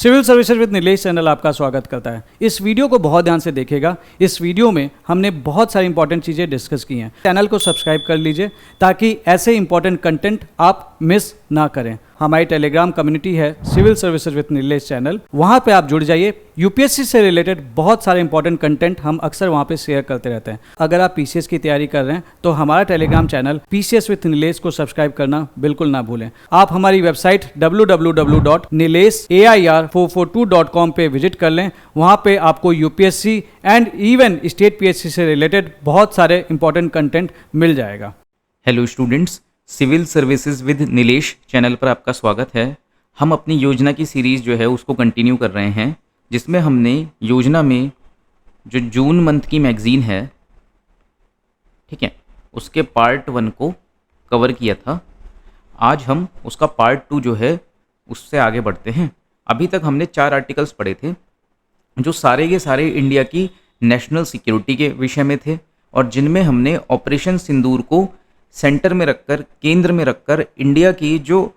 Civil services with Nilesh channel आपका स्वागत करता है। इस वीडियो को बहुत ध्यान से देखिएगा। इस वीडियो में हमने बहुत सारी इंपॉर्टेंट चीज़ें डिस्कस की हैं। चैनल को सब्सक्राइब कर लीजिए ताकि ऐसे इंपॉर्टेंट कंटेंट आप मिस ना करें। हमारी टेलीग्राम कम्युनिटी है civil services with Nilesh channel, वहाँ पे आप जुड़ जाइए। यूपीएससी से रिलेटेड बहुत सारे इंपॉर्टेंट कंटेंट हम अक्सर वहाँ पे शेयर करते रहते हैं। अगर आप पीसीएस की तैयारी कर रहे हैं तो हमारा Telegram channel PCS with Nilesh को सब्सक्राइब करना बिल्कुल ना भूलें। आप हमारी वेबसाइट www.nilesh.air442.com पे विजिट कर लें। वहाँ पे आपको UPSC and even state PSC से रिलेटेड बहुत सारे इंपॉर्टेंट कंटेंट मिल जाएगा। Hello students, civil services with Nilesh channel पर आपका स्वागत है। हम अपनी योजना की सीरीज़ जो है उसको कंटिन्यू कर रहे हैं, जिसमें हमने योजना में जो जून मंथ की मैगज़ीन है, ठीक है, उसके पार्ट 1 को कवर किया था। आज हम उसका पार्ट 2 जो है उससे आगे बढ़ते हैं। अभी तक हमने 4 आर्टिकल्स पढ़े थे जो सारे के सारे इंडिया की नेशनल सिक्योरिटी के विषय में थे और जिनमें हमने ऑपरेशन सिंदूर को सेंटर में रखकर, केंद्र में रखकर इंडिया की जो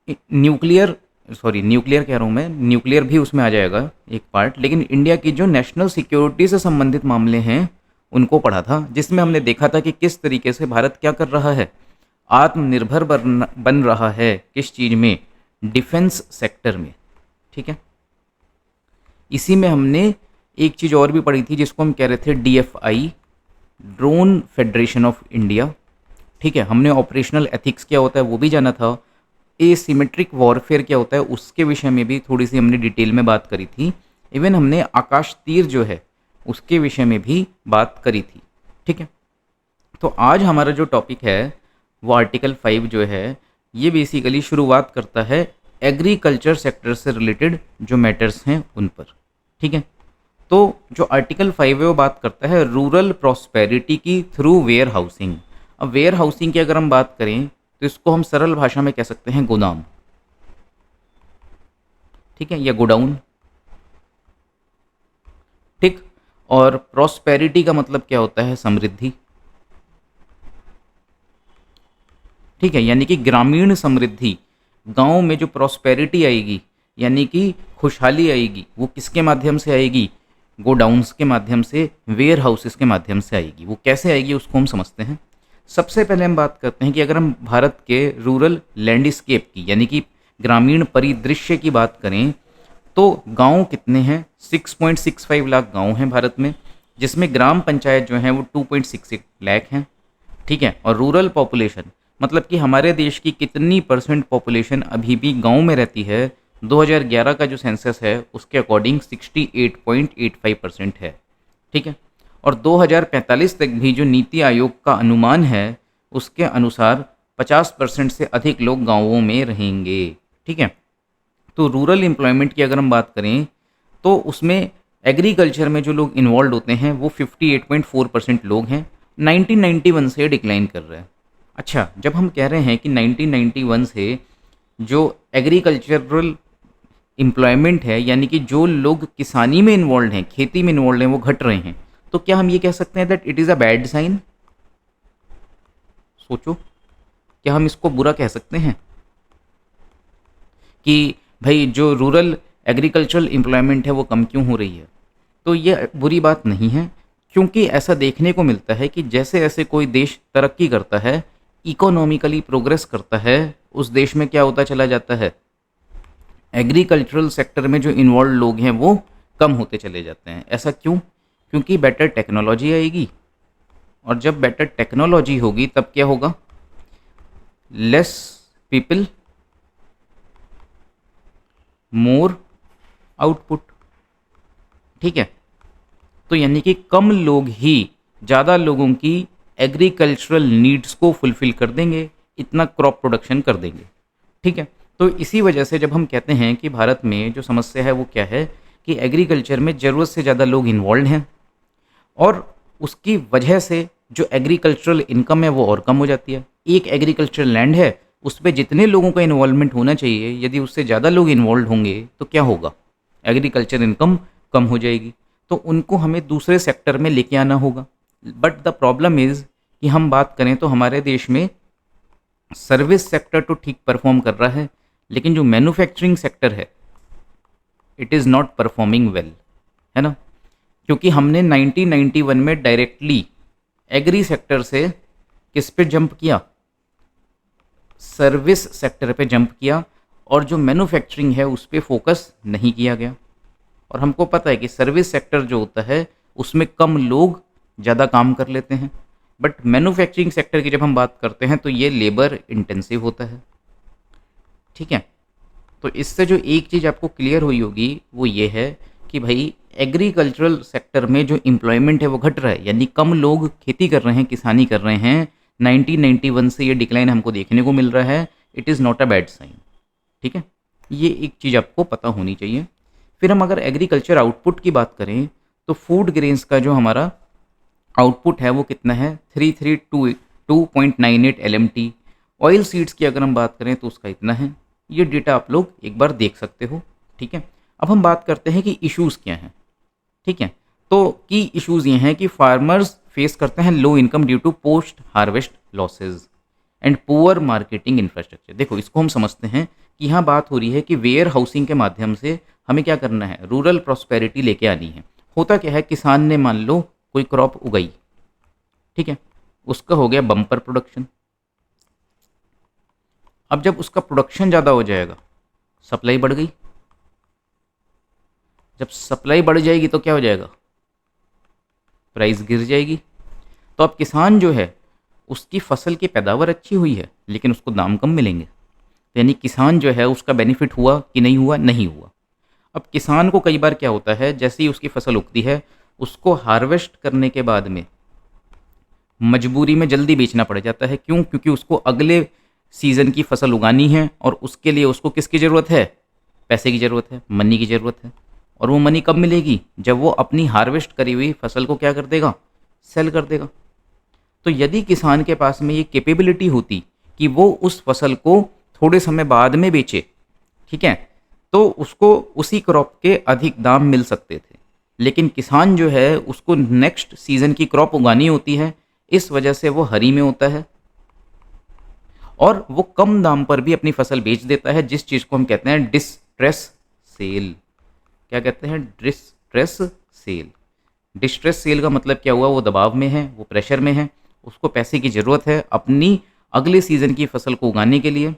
न्यूक्लियर कह रहा हूँ मैं, न्यूक्लियर भी उसमें आ जाएगा एक पार्ट, लेकिन इंडिया की जो नेशनल सिक्योरिटी से संबंधित मामले हैं उनको पढ़ा था, जिसमें हमने देखा था कि किस तरीके से भारत क्या कर रहा है, आत्मनिर्भर बन रहा है किस चीज़ में, डिफेंस सेक्टर में। ठीक है, इसी में हमने एक चीज़ और भी पढ़ी थी जिसको हम कह रहे थे DFI, drone federation of India. ठीक है, हमने ऑपरेशनल एथिक्स क्या होता है वो भी जाना था। एसिमेट्रिक वॉरफेयर क्या होता है उसके विषय में भी थोड़ी सी हमने डिटेल में बात करी थी। इवन हमने आकाश तीर जो है उसके विषय में भी बात करी थी। ठीक है, तो आज हमारा जो टॉपिक है वो आर्टिकल 5 जो है, ये बेसिकली शुरुआत करता है एग्रीकल्चर सेक्टर से रिलेटेड जो मैटर्स हैं उन पर। ठीक है, तो जो आर्टिकल 5 है वो बात करता है रूरल प्रॉस्पेरिटी की थ्रू वेयर हाउसिंग। अब वेयर हाउसिंग की अगर हम बात करें तो इसको हम सरल भाषा में कह सकते हैं गोदाम, ठीक है, या गोडाउन। ठीक, और प्रॉस्पेरिटी का मतलब क्या होता है, समृद्धि। ठीक है, यानी कि ग्रामीण समृद्धि, गांव में जो प्रॉस्पेरिटी आएगी यानी कि खुशहाली आएगी, वो किसके माध्यम से आएगी, गोडाउन्स के माध्यम से, वेयर हाउसेस के माध्यम से आएगी। वो कैसे आएगी उसको हम समझते हैं। सबसे पहले हम बात करते हैं कि अगर हम भारत के रूरल लैंडस्केप की यानी कि ग्रामीण परिदृश्य की बात करें तो गांव कितने हैं, 6.65 लाख गांव हैं भारत में, जिसमें ग्राम पंचायत जो हैं वो 2.66 लाख हैं। ठीक है, और रूरल पॉपुलेशन मतलब कि हमारे देश की कितनी % पॉपुलेशन अभी भी गांव में रहती है, 2011 का जो सेंसस है उसके अकॉर्डिंग 68.85% है। ठीक है, और 2045 तक भी जो नीति आयोग का अनुमान है उसके अनुसार 50% से अधिक लोग गांवों में रहेंगे। ठीक है, तो रूरल एम्प्लॉयमेंट की अगर हम बात करें तो उसमें एग्रीकल्चर में जो लोग इन्वॉल्व होते हैं वो 58.4% लोग हैं, 1991 से डिक्लाइन कर रहा है। अच्छा, जब हम कह रहे हैं कि 1991 से जो एग्रीकल्चरल एम्प्लॉयमेंट है यानी कि जो लोग किसानी में इन्वॉल्व हैं, खेती में इन्वॉल्व हैं, वो घट रहे हैं, तो क्या हम ये कह सकते हैं that it is a bad sign? सोचो, क्या हम इसको बुरा कह सकते हैं कि भाई जो रूरल एग्रीकल्चरल एम्प्लॉयमेंट है वो कम क्यों हो रही है? तो ये बुरी बात नहीं है, क्योंकि ऐसा देखने को मिलता है कि जैसे जैसे कोई देश तरक्की करता है, इकोनॉमिकली प्रोग्रेस करता है, उस देश में क्या होता चला जाता है, एग्रीकल्चरल सेक्टर में जो इन्वॉल्व लोग हैं वो कम होते चले जाते हैं। ऐसा क्यों? क्योंकि बेटर टेक्नोलॉजी आएगी, और जब बेटर टेक्नोलॉजी होगी तब क्या होगा, लेस पीपल मोर आउटपुट। ठीक है, तो यानी कि कम लोग ही ज़्यादा लोगों की एग्रीकल्चरल नीड्स को फुलफिल कर देंगे, इतना क्रॉप प्रोडक्शन कर देंगे। ठीक है, तो इसी वजह से जब हम कहते हैं कि भारत में जो समस्या है वो क्या है कि एग्रीकल्चर में ज़रूरत से ज़्यादा लोग इन्वॉल्व हैं और उसकी वजह से जो एग्रीकल्चरल इनकम है वो और कम हो जाती है। एक एग्रीकल्चरल लैंड है, उस पर जितने लोगों का इन्वॉल्वमेंट होना चाहिए, यदि उससे ज़्यादा लोग इन्वॉल्व होंगे तो क्या होगा, एग्रीकल्चर इनकम कम हो जाएगी, तो उनको हमें दूसरे सेक्टर में लेके आना होगा। बट द प्रॉब्लम इज़ कि हम बात करें तो हमारे देश में सर्विस सेक्टर तो ठीक परफॉर्म कर रहा है, लेकिन जो मैन्युफैक्चरिंग सेक्टर है it is not performing well, है ना। क्योंकि हमने 1991 में डायरेक्टली एग्री सेक्टर से किस पे जंप किया, सर्विस सेक्टर पे जंप किया, और जो मैन्युफैक्चरिंग है उस पे फोकस नहीं किया गया। और हमको पता है कि सर्विस सेक्टर जो होता है उसमें कम लोग ज़्यादा काम कर लेते हैं, बट मैन्युफैक्चरिंग सेक्टर की जब हम बात करते हैं तो ये लेबर इंटेंसिव होता है, ठीक है। तो इससे जो एक चीज़ आपको क्लियर हुई होगी वो ये है कि भाई एग्रीकल्चरल सेक्टर में जो एम्प्लॉयमेंट है वो घट रहा है, यानी कम लोग खेती कर रहे हैं, किसानी कर रहे हैं। 1991 से ये डिक्लाइन हमको देखने को मिल रहा है। It is not a bad sign, ठीक है। ये एक चीज़ आपको पता होनी चाहिए। फिर हम अगर एग्रीकल्चर आउटपुट की बात करें तो फूड ग्रेन्स का जो हमारा आउटपुट है वो कितना है, 3322.98 LMT। ऑयल सीड्स की अगर हम बात करें तो उसका इतना है। ये डेटा आप लोग एक बार देख सकते हो, ठीक है। अब हम बात करते हैं कि इश्यूज़ क्या हैं, ठीक है। तो की इश्यूज़ ये हैं कि फार्मर्स फेस करते हैं low income due to post harvest losses and poor marketing infrastructure. देखो, इसको हम समझते हैं कि यहाँ बात हो रही है कि वेयर हाउसिंग के माध्यम से हमें क्या करना है, रूरल प्रॉस्पेरिटी लेके आनी है। होता क्या है, किसान ने मान लो कोई क्रॉप उगाई, ठीक है, उसका हो गया बम्पर प्रोडक्शन। अब जब उसका प्रोडक्शन ज़्यादा हो जाएगा, सप्लाई बढ़ गई। जब सप्लाई बढ़ जाएगी तो क्या हो जाएगा, प्राइस गिर जाएगी। तो अब किसान जो है उसकी फसल की पैदावार अच्छी हुई है लेकिन उसको दाम कम मिलेंगे। तो यानी किसान जो है उसका बेनिफिट हुआ कि नहीं हुआ, नहीं हुआ। अब किसान को कई बार क्या होता है, जैसे ही उसकी फसल उगती है उसको हार्वेस्ट करने के बाद में मजबूरी में जल्दी बेचना पड़ जाता है। क्यों? क्योंकि उसको अगले सीज़न की फसल उगानी है और उसके लिए उसको किसकी ज़रूरत है, पैसे की ज़रूरत है, मनी की ज़रूरत है। और वो मनी कब मिलेगी, जब वो अपनी हार्वेस्ट करी हुई फसल को क्या कर देगा, सेल कर देगा। तो यदि किसान के पास में ये कैपेबिलिटी होती कि वो उस फसल को थोड़े समय बाद में बेचे, ठीक है, तो उसको उसी क्रॉप के अधिक दाम मिल सकते थे। लेकिन किसान जो है उसको नेक्स्ट सीजन की क्रॉप उगानी होती है, इस वजह से वो हरी में होता है और वो कम दाम पर भी अपनी फसल बेच देता है, जिस चीज़ को हम कहते हैं डिस्ट्रेस सेल। क्या कहते हैं, डिस्ट्रेस सेल। डिस्ट्रेस सेल का मतलब क्या हुआ, वो दबाव में है, वो प्रेशर में है, उसको पैसे की ज़रूरत है अपनी अगले सीज़न की फसल को उगाने के लिए।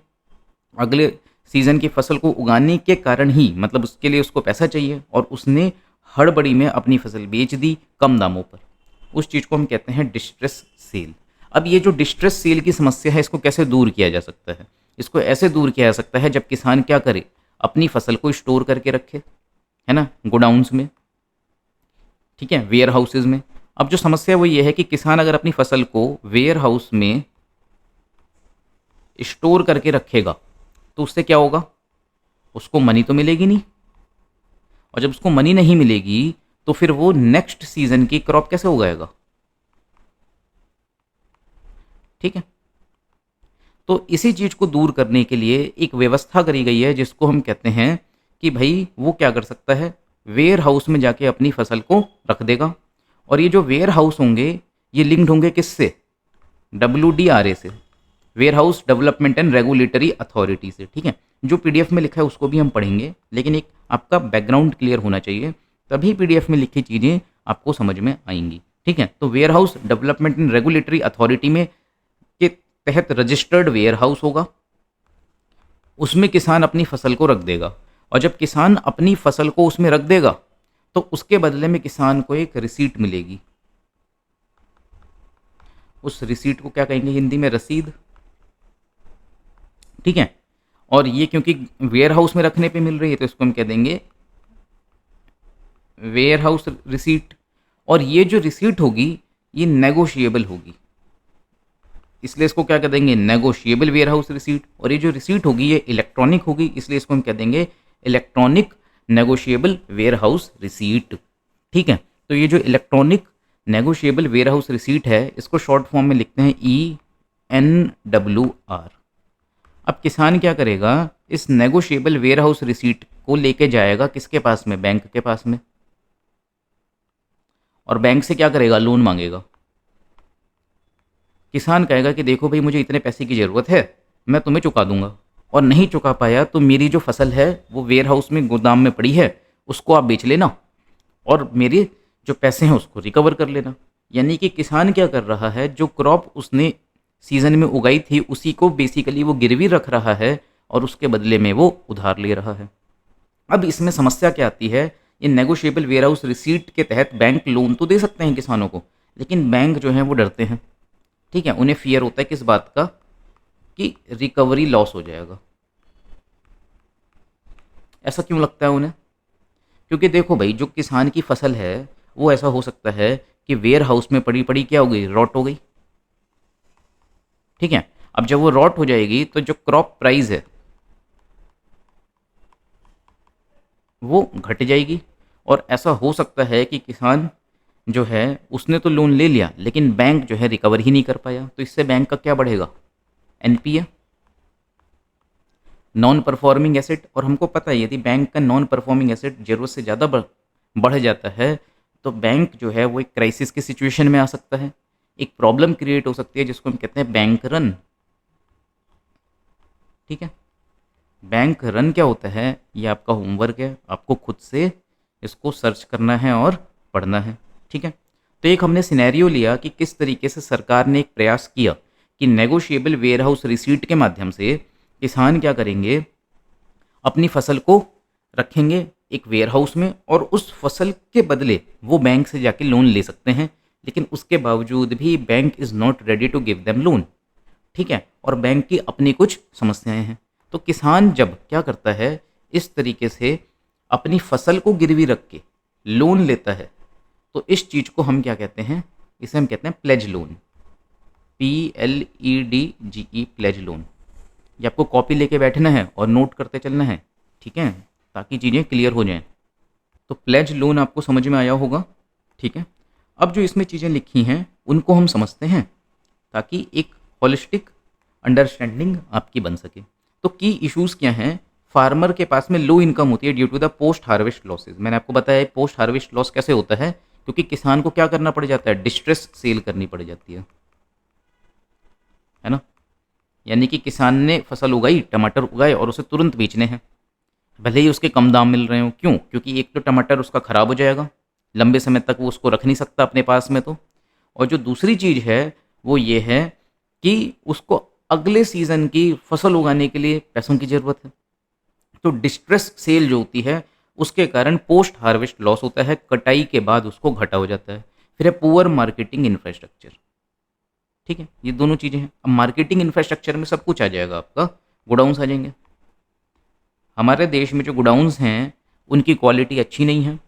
अगले सीज़न की फसल को उगाने के कारण ही, मतलब उसके लिए उसको पैसा चाहिए और उसने हड़बड़ी में अपनी फसल बेच दी कम दामों पर। उस चीज़ को हम कहते हैं डिस्ट्रेस सेल। अब ये जो डिस्ट्रेस सेल की समस्या है इसको कैसे दूर किया जा सकता है, इसको ऐसे दूर किया जा सकता है जब किसान क्या करे, अपनी फसल को स्टोर करके रखे, है ना, गोडाउन्स में, ठीक है, वेयर हाउसेज में। अब जो समस्या वो ये है कि किसान अगर अपनी फसल को वेयर हाउस में स्टोर करके रखेगा तो उससे क्या होगा, उसको मनी तो मिलेगी नहीं, और जब उसको मनी नहीं मिलेगी तो फिर वो नेक्स्ट सीजन की क्रॉप कैसे उगाएगा, ठीक है। तो इसी चीज को दूर करने के लिए एक व्यवस्था करी गई है जिसको हम कहते हैं कि भाई वो क्या कर सकता है, वेयर हाउस में जाके अपनी फसल को रख देगा। और ये जो वेयर हाउस होंगे ये लिंक्ड होंगे किससे, WDRA से, warehouse development and regulatory authority से, ठीक है। जो PDF में लिखा है उसको भी हम पढ़ेंगे, लेकिन एक आपका बैकग्राउंड क्लियर होना चाहिए, तभी PDF में लिखी चीज़ें आपको समझ में आएंगी, ठीक है। तो warehouse development and regulatory authority में के तहत रजिस्टर्ड वेयर हाउस होगा, उसमें किसान अपनी फसल को रख देगा। और जब किसान अपनी फसल को उसमें रख देगा तो उसके बदले में किसान को एक रिसीट मिलेगी। उस रिसीट को क्या कहेंगे हिंदी में, रसीद, ठीक है। और ये क्योंकि वेयर हाउस में रखने पे मिल रही है तो इसको हम कह देंगे वेयर हाउस रिसीट। और ये जो रिसीट होगी ये नेगोशिएबल होगी, इसलिए इसको क्या कह देंगे, नेगोशिएबल वेयर हाउस रिसीट। और ये जो रिसीट होगी ये इलेक्ट्रॉनिक होगी, इसलिए इसको हम कह देंगे electronic negotiable warehouse receipt, ठीक है। तो ये जो electronic negotiable warehouse receipt है इसको शॉर्ट फॉर्म में लिखते हैं ENWR। अब किसान क्या करेगा, इस नेगोशिएबल वेयर हाउस रिसीट को लेके जाएगा किसके पास में, बैंक के पास में, और बैंक से क्या करेगा, लोन मांगेगा। किसान कहेगा कि देखो भाई मुझे इतने पैसे की ज़रूरत है, मैं तुम्हें चुका दूंगा, और नहीं चुका पाया तो मेरी जो फसल है वो वेयर हाउस में गोदाम में पड़ी है, उसको आप बेच लेना और मेरे जो पैसे हैं उसको रिकवर कर लेना। यानी कि किसान क्या कर रहा है, जो क्रॉप उसने सीजन में उगाई थी उसी को बेसिकली वो गिरवी रख रहा है और उसके बदले में वो उधार ले रहा है। अब इसमें समस्या क्या आती है, ये नेगोशिएबल वेयर हाउस रिसीट के तहत बैंक लोन तो दे सकते हैं किसानों को, लेकिन बैंक जो है वो डरते हैं। ठीक है, उन्हें फियर होता है किस बात का, कि रिकवरी लॉस हो जाएगा। ऐसा क्यों लगता है उन्हें? क्योंकि देखो भाई, जो किसान की फसल है वो ऐसा हो सकता है कि वेयर हाउस में पड़ी पड़ी क्या हो गई, रॉट हो गई। ठीक है, अब जब वो रॉट हो जाएगी तो जो क्रॉप प्राइस है वो घट जाएगी। और ऐसा हो सकता है कि किसान जो है उसने तो लोन ले लिया लेकिन बैंक जो है रिकवर ही नहीं कर पाया, तो इससे बैंक का क्या बढ़ेगा, एनपीए, नॉन परफॉर्मिंग एसेट। और हमको पता है यदि बैंक का नॉन परफॉर्मिंग एसेट जरूरत से ज़्यादा बढ़ जाता है तो बैंक जो है वो एक क्राइसिस की सिचुएशन में आ सकता है, एक प्रॉब्लम क्रिएट हो सकती है जिसको हम कहते हैं बैंक रन। ठीक है, बैंक रन क्या होता है, ये आपका होमवर्क है, आपको खुद से इसको सर्च करना है और पढ़ना है। ठीक है, तो एक हमने सिनेरियो लिया कि किस तरीके से सरकार ने एक प्रयास किया कि नेगोशिएबल वेयर हाउस रिसीट के माध्यम से किसान क्या करेंगे, अपनी फसल को रखेंगे एक वेयर हाउस में और उस फसल के बदले वो बैंक से जाके लोन ले सकते हैं, लेकिन उसके बावजूद भी bank is not ready to give them loan. ठीक है, और बैंक की अपनी कुछ समस्याएं हैं। तो किसान जब क्या करता है, इस तरीके से अपनी फसल को गिरवी रख के लोन लेता है, तो इस चीज़ को हम क्या कहते हैं, इसे हम कहते हैं pledge loan, PLEDGE, pledge loan. ये आपको कॉपी लेके बैठना है और नोट करते चलना है। ठीक है, ताकि चीज़ें क्लियर हो जाएं। तो प्लेज लोन आपको समझ में आया होगा। ठीक है, अब जो इसमें चीज़ें लिखी हैं उनको हम समझते हैं ताकि एक होलिस्टिक अंडरस्टैंडिंग आपकी बन सके। तो की इश्यूज़ क्या हैं, फार्मर के पास में लो इनकम होती है due to the post harvest losses. मैंने आपको बताया पोस्ट हार्वेस्ट लॉस कैसे होता है, क्योंकि किसान को क्या करना पड़ जाता है, डिस्ट्रेस सेल करनी पड़ जाती है ना। यानी कि किसान ने फसल उगाई, टमाटर उगाए और उसे तुरंत बेचने हैं, भले ही उसके कम दाम मिल रहे हो। क्यों? क्योंकि एक तो टमाटर उसका ख़राब हो जाएगा, लंबे समय तक वो उसको रख नहीं सकता अपने पास में तो, और जो दूसरी चीज़ है वो ये है कि उसको अगले सीज़न की फसल उगाने के लिए पैसों की ज़रूरत है। तो डिस्ट्रेस सेल जो होती है उसके कारण पोस्ट हार्वेस्ट लॉस होता है, कटाई के बाद उसको घाटा हो जाता है। फिर है पुअर मार्केटिंग इंफ्रास्ट्रक्चर। ठीक है, ये दोनों चीज़ें हैं। अब मार्केटिंग इंफ्रास्ट्रक्चर में सब कुछ आ जाएगा, आपका गोडाउंस आ जाएंगे। हमारे देश में जो गोडाउंस हैं उनकी क्वालिटी अच्छी नहीं है।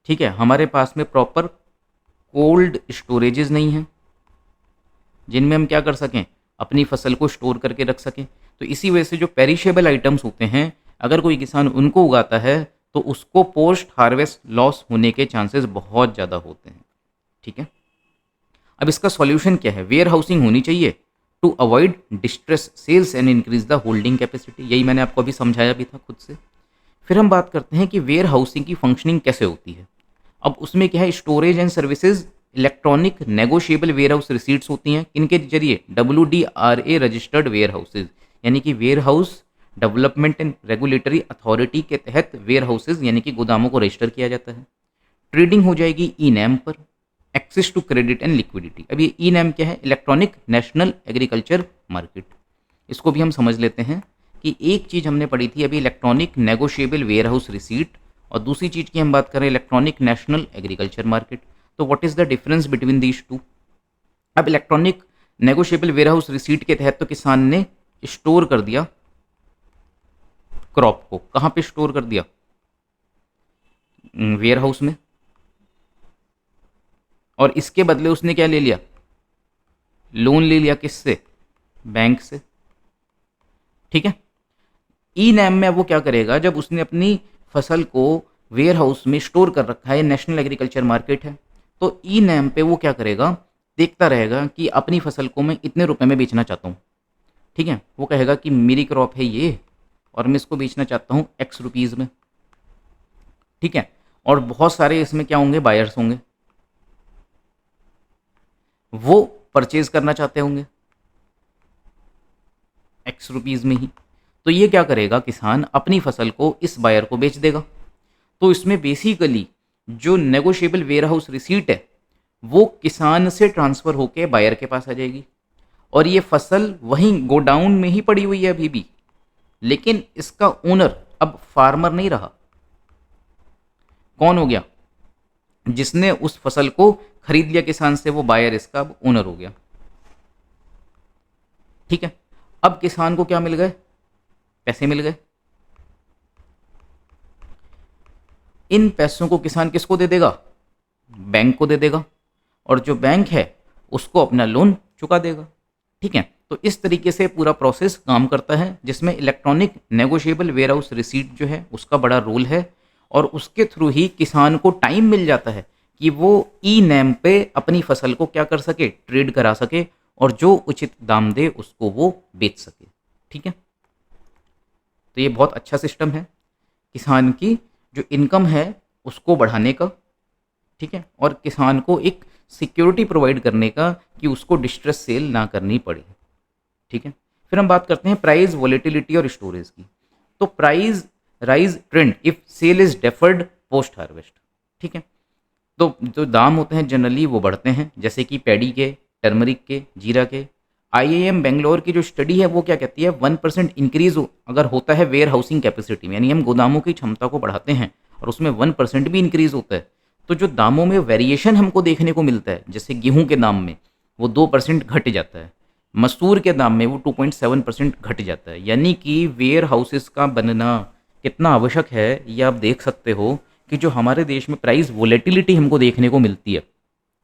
ठीक है, हमारे पास में प्रॉपर कोल्ड स्टोरेजेस नहीं हैं जिनमें हम क्या कर सकें, अपनी फसल को स्टोर करके रख सकें। तो इसी वजह से जो पेरिशेबल आइटम्स होते हैं, अगर कोई किसान उनको उगाता है तो उसको पोस्ट हार्वेस्ट लॉस होने के चांसेस बहुत ज़्यादा होते हैं। ठीक है, अब इसका सॉल्यूशन क्या है, वेयर हाउसिंग होनी चाहिए to avoid distress sales and increase the holding capacity. यही मैंने आपको अभी समझाया भी था खुद से। फिर हम बात करते हैं कि वेयर हाउसिंग की फंक्शनिंग कैसे होती है। अब उसमें क्या है, storage and services electronic negotiable warehouse receipts होती हैं, इनके जरिए WDRA रजिस्टर्ड वेयर हाउसेज, यानी कि warehouse development and regulatory authority के तहत वेयर हाउसेज यानी कि गोदामों को रजिस्टर किया जाता है। ट्रेडिंग हो जाएगी ई नैम पर, access to credit and liquidity. अब ये ई नैम क्या है, इलेक्ट्रॉनिक नेशनल एग्रीकल्चर मार्केट। इसको भी हम समझ लेते हैं कि एक चीज़ हमने पढ़ी थी अभी, electronic negotiable warehouse receipt, और दूसरी चीज़ की हम बात करें इलेक्ट्रॉनिक नेशनल एग्रीकल्चर मार्केट। तो what is the difference between these two. अब electronic negotiable warehouse receipt के तहत तो किसान ने स्टोर कर दिया क्रॉप को, कहाँ पे स्टोर कर दिया, वेयर हाउस में, और इसके बदले उसने क्या ले लिया, लोन ले लिया, किससे, बैंक से। ठीक है, ई नैम में वो क्या करेगा, जब उसने अपनी फसल को वेयर हाउस में स्टोर कर रखा है, नेशनल एग्रीकल्चर मार्केट है, तो ई नैम पे वो क्या करेगा, देखता रहेगा कि अपनी फसल को मैं इतने रुपए में बेचना चाहता हूँ। ठीक है, वो कहेगा कि मेरी क्रॉप है ये और मैं इसको बेचना चाहता हूँ X रुपीज़ में। ठीक है, और बहुत सारे इसमें क्या होंगे, बायर्स होंगे, वो परचेज करना चाहते होंगे X रुपीज़ में ही। तो ये क्या करेगा, किसान अपनी फसल को इस बायर को बेच देगा। तो इसमें बेसिकली जो नेगोशिएबल वेयर हाउस रिसीट है वो किसान से ट्रांसफ़र होके बायर के पास आ जाएगी, और ये फसल वहीं गोडाउन में ही पड़ी हुई है अभी भी, लेकिन इसका ओनर अब फार्मर नहीं रहा। कौन हो गया? जिसने उस फसल को खरीद लिया किसान से, वो बायर इसका अब ओनर हो गया। ठीक है, अब किसान को क्या मिल गए? पैसे मिल गए। इन पैसों को किसान किसको दे देगा? बैंक को दे देगा, और जो बैंक है उसको अपना लोन चुका देगा। ठीक है, तो इस तरीके से पूरा प्रोसेस काम करता है, जिसमें electronic negotiable warehouse receipt जो है उसका बड़ा रोल है, और उसके थ्रू ही किसान को टाइम मिल जाता है कि वो ई नैम पे अपनी फसल को क्या कर सके, ट्रेड करा सके, और जो उचित दाम दे उसको वो बेच सके। ठीक है, तो ये बहुत अच्छा सिस्टम है किसान की जो इनकम है उसको बढ़ाने का। ठीक है, और किसान को एक सिक्योरिटी प्रोवाइड करने का कि उसको डिस्ट्रेस सेल ना करनी पड़े। ठीक है, फिर हम बात करते हैं प्राइस वॉलेटिलिटी और स्टोरेज की। तो price rise trend if sale is deferred post harvest. ठीक है, तो जो दाम होते हैं जनरली वो बढ़ते हैं, जैसे कि पैडी के, टर्मरिक के, जीरा के। IIM बेंगलोर की जो स्टडी है वो क्या कहती है, 1% इंक्रीज अगर होता है वेयर हाउसिंग कैपेसिटी में, यानी हम गोदामों की क्षमता को बढ़ाते हैं और उसमें 1% भी इंक्रीज होता है, तो जो दामों में वेरिएशन हमको देखने को मिलता है, जैसे गेहूं के दाम में वो 2% घट जाता है, मसूर के दाम में वो 2.7% घट जाता है। यानी कि वेयर हाउसेस का बनना कितना आवश्यक है ये आप देख सकते हो कि जो हमारे देश में प्राइस वोलेटिलिटी हमको देखने को मिलती है,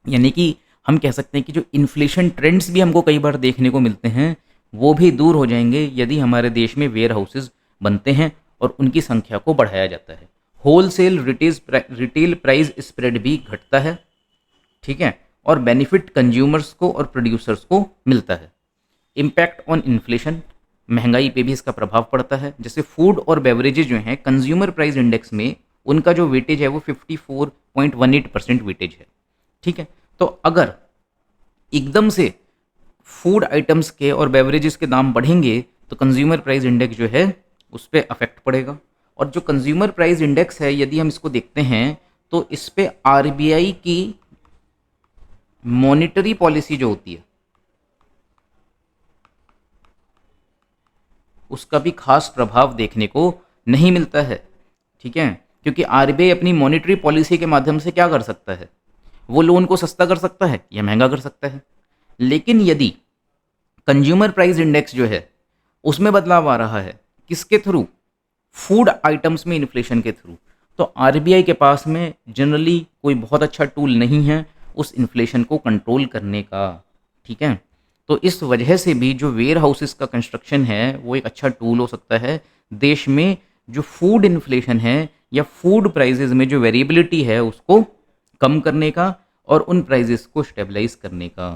यानी कि हम कह सकते हैं कि जो इन्फ्लेशन ट्रेंड्स भी हमको कई बार देखने को मिलते हैं वो भी दूर हो जाएंगे यदि हमारे देश में वेयर हाउसेज बनते हैं और उनकी संख्या को बढ़ाया जाता है। होलसेल रिटेल प्राइस स्प्रेड भी घटता है। ठीक है, और बेनिफिट कंज्यूमर्स को और प्रोड्यूसर्स को मिलता है। इम्पैक्ट ऑन इन्फ्लेशन, महंगाई पे भी इसका प्रभाव पड़ता है। जैसे फूड और बेवरेजेज जो हैं कंज्यूमर प्राइस इंडेक्स में उनका जो वेटेज है वो 54.18% वेटेज है। ठीक है, तो अगर एकदम से फूड आइटम्स के और बेवरेजेस के दाम बढ़ेंगे तो कंज्यूमर प्राइस इंडेक्स जो है उस पर अफेक्ट पड़ेगा। और जो कंज्यूमर प्राइस इंडेक्स है यदि हम इसको देखते हैं तो इस पे RBI की मॉनिटरी पॉलिसी जो होती है उसका भी खास प्रभाव देखने को नहीं मिलता है। ठीक है, क्योंकि RBI अपनी मॉनिटरी पॉलिसी के माध्यम से क्या कर सकता है, वो लोन को सस्ता कर सकता है या महंगा कर सकता है। लेकिन यदि कंज्यूमर प्राइस इंडेक्स जो है उसमें बदलाव आ रहा है, किसके थ्रू, फूड आइटम्स में इन्फ्लेशन के थ्रू, तो RBI के पास में जनरली कोई बहुत अच्छा टूल नहीं है उस इन्फ्लेशन को कंट्रोल करने का। ठीक है, तो इस वजह से भी जो वेयर हाउसेस का कंस्ट्रक्शन है वो एक अच्छा टूल हो सकता है देश में जो फूड इन्फ्लेशन है या फूड प्राइजेज में जो वेरिएबिलिटी है उसको कम करने का और उन प्राइजेस को स्टेबलाइज करने का।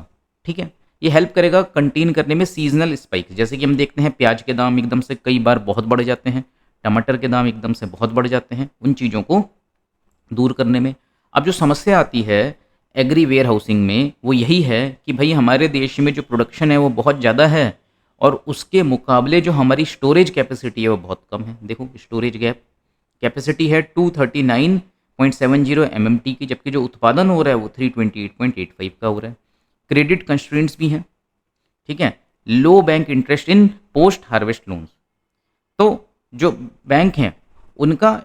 ठीक है, ये हेल्प करेगा कंटेन करने में सीजनल स्पाइक, जैसे कि हम देखते हैं प्याज के दाम एकदम से कई बार बहुत बढ़ जाते हैं, टमाटर के दाम एकदम से बहुत बढ़ जाते हैं, उन चीज़ों को दूर करने में। अब जो समस्या आती है एग्री वेयर हाउसिंग में वो यही है कि भाई हमारे देश में जो प्रोडक्शन है वो बहुत ज़्यादा है और उसके मुकाबले जो हमारी स्टोरेज कैपेसिटी है वो बहुत कम है। देखो स्टोरेज गैप, कैपेसिटी है 239.70 MMT की, जबकि जो उत्पादन हो रहा है वो 328.85 का हो रहा है। क्रेडिट कंस्ट्रेंट्स भी हैं। ठीक है, low bank interest in post harvest loans, तो जो बैंक हैं उनका